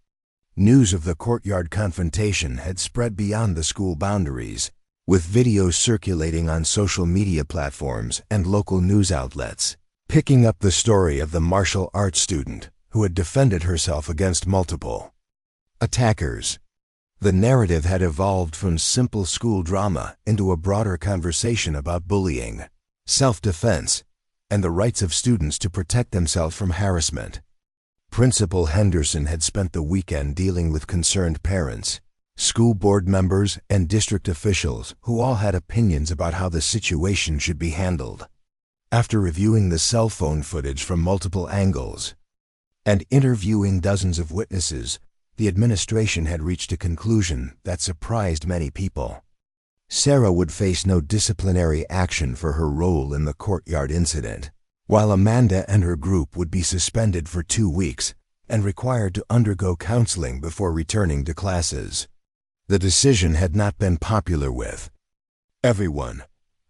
News of the courtyard confrontation had spread beyond the school boundaries, with videos circulating on social media platforms and local news outlets, picking up the story of the martial arts student who had defended herself against multiple attackers. The narrative had evolved from simple school drama into a broader conversation about bullying, self-defense, and the rights of students to protect themselves from harassment. Principal Henderson had spent the weekend dealing with concerned parents, school board members, and district officials who all had opinions about how the situation should be handled. After reviewing the cell phone footage from multiple angles and interviewing dozens of witnesses, the administration had reached a conclusion that surprised many people. Sarah would face no disciplinary action for her role in the courtyard incident, while Amanda and her group would be suspended for 2 weeks and required to undergo counseling before returning to classes. The decision had not been popular with everyone.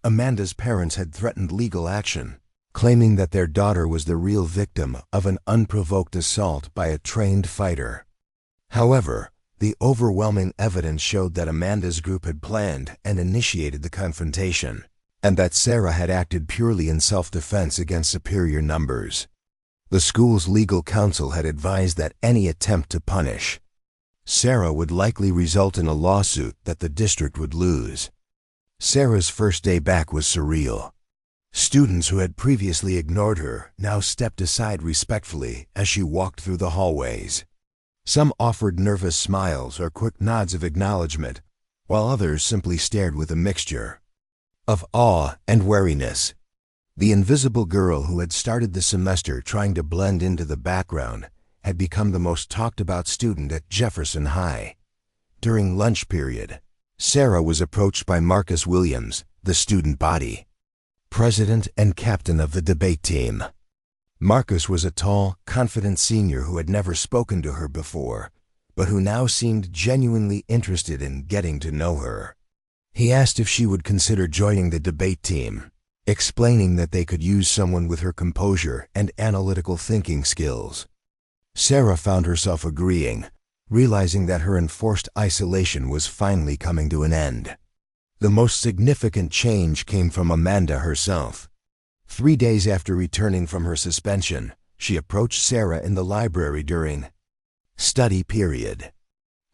Amanda's parents had threatened legal action, claiming that their daughter was the real victim of an unprovoked assault by a trained fighter. However, the overwhelming evidence showed that Amanda's group had planned and initiated the confrontation, and that Sarah had acted purely in self-defense against superior numbers. The school's legal counsel had advised that any attempt to punish Sarah would likely result in a lawsuit that the district would lose. Sarah's first day back was surreal. Students who had previously ignored her now stepped aside respectfully as she walked through the hallways. Some offered nervous smiles or quick nods of acknowledgement, while others simply stared with a mixture of awe and wariness. The invisible girl who had started the semester trying to blend into the background had become the most talked-about student at Jefferson High. During lunch period, Sarah was approached by Marcus Williams, the student body president and captain of the debate team. Marcus was a tall, confident senior who had never spoken to her before, but who now seemed genuinely interested in getting to know her. He asked if she would consider joining the debate team, explaining that they could use someone with her composure and analytical thinking skills. Sarah found herself agreeing, realizing that her enforced isolation was finally coming to an end. The most significant change came from Amanda herself. 3 days after returning from her suspension, she approached Sarah in the library during study period.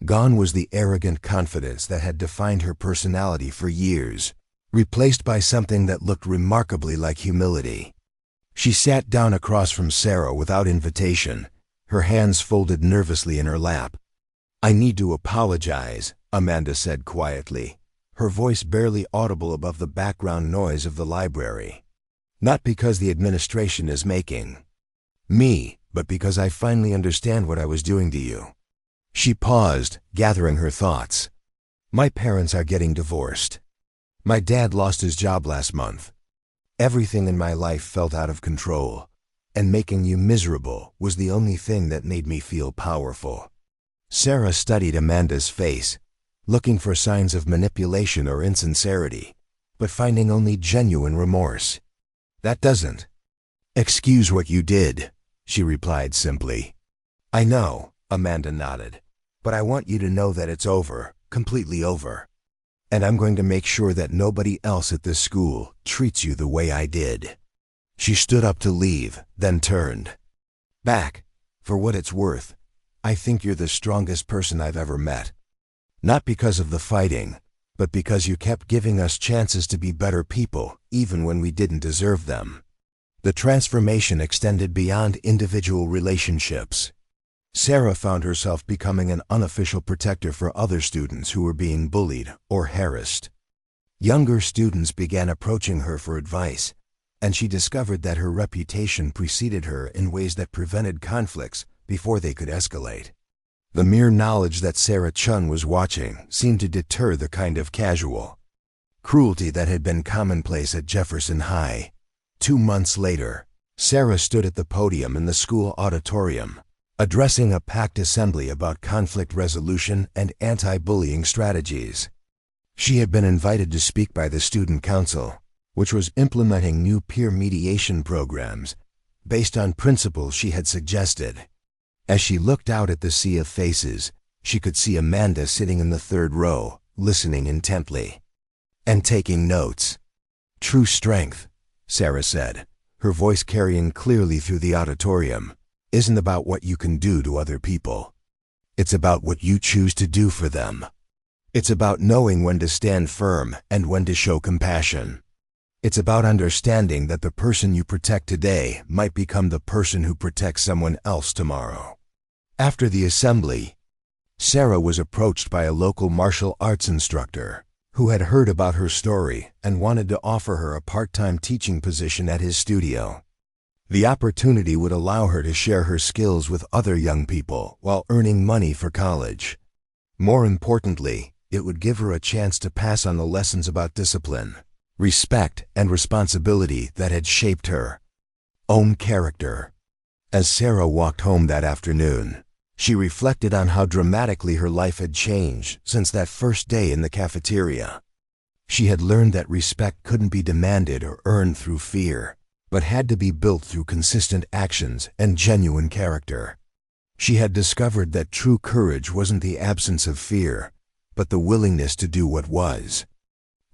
Gone was the arrogant confidence that had defined her personality for years, replaced by something that looked remarkably like humility. She sat down across from Sarah without invitation, her hands folded nervously in her lap. "I need to apologize," Amanda said quietly, her voice barely audible above the background noise of the library. "Not because the administration is making me, but because I finally understand what I was doing to you." She paused, gathering her thoughts. "My parents are getting divorced. My dad lost his job last month. Everything in my life felt out of control, and making you miserable was the only thing that made me feel powerful." Sarah studied Amanda's face, looking for signs of manipulation or insincerity, but finding only genuine remorse. "That doesn't excuse what you did," she replied simply. "I know," Amanda nodded, "but I want you to know that it's over, completely over. And I'm going to make sure that nobody else at this school treats you the way I did." She stood up to leave, then turned back. "For what it's worth, I think you're the strongest person I've ever met. Not because of the fighting, but because you kept giving us chances to be better people, even when we didn't deserve them." The transformation extended beyond individual relationships. Sarah found herself becoming an unofficial protector for other students who were being bullied or harassed. Younger students began approaching her for advice, and she discovered that her reputation preceded her in ways that prevented conflicts before they could escalate. The mere knowledge that Sarah Chen was watching seemed to deter the kind of casual cruelty that had been commonplace at Jefferson High. 2 months later, Sarah stood at the podium in the school auditorium, addressing a packed assembly about conflict resolution and anti-bullying strategies. She had been invited to speak by the student council, which was implementing new peer mediation programs based on principles she had suggested. As she looked out at the sea of faces, she could see Amanda sitting in the 3rd row, listening intently and taking notes. "True strength," Sarah said, her voice carrying clearly through the auditorium, "isn't about what you can do to other people. It's about what you choose to do for them. It's about knowing when to stand firm and when to show compassion. It's about understanding that the person you protect today might become the person who protects someone else tomorrow." After the assembly, Sarah was approached by a local martial arts instructor who had heard about her story and wanted to offer her a part-time teaching position at his studio. The opportunity would allow her to share her skills with other young people while earning money for college. More importantly, it would give her a chance to pass on the lessons about discipline, respect, and responsibility that had shaped her own character. As Sarah walked home that afternoon, she reflected on how dramatically her life had changed since that first day in the cafeteria. She had learned that respect couldn't be demanded or earned through fear, but had to be built through consistent actions and genuine character. She had discovered that true courage wasn't the absence of fear, but the willingness to do what was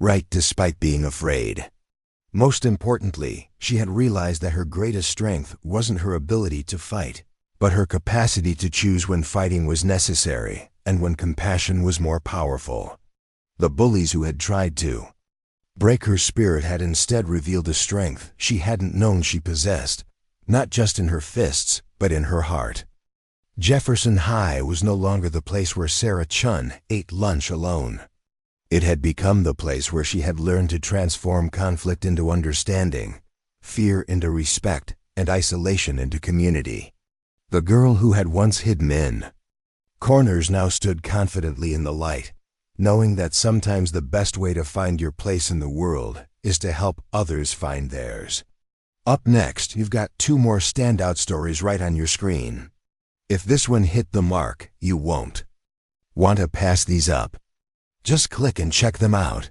right despite being afraid. Most importantly, she had realized that her greatest strength wasn't her ability to fight, but her capacity to choose when fighting was necessary and when compassion was more powerful. The bullies who had tried to break her spirit had instead revealed a strength she hadn't known she possessed, not just in her fists, but in her heart. Jefferson High was no longer the place where Sarah Chen ate lunch alone. It had become the place where she had learned to transform conflict into understanding, fear into respect, and isolation into community. The girl who had once hidden in corners now stood confidently in the light, knowing that sometimes the best way to find your place in the world is to help others find theirs. Up next, you've got 2 more standout stories right on your screen. If this one hit the mark, you won't want to pass these up. Just click and check them out.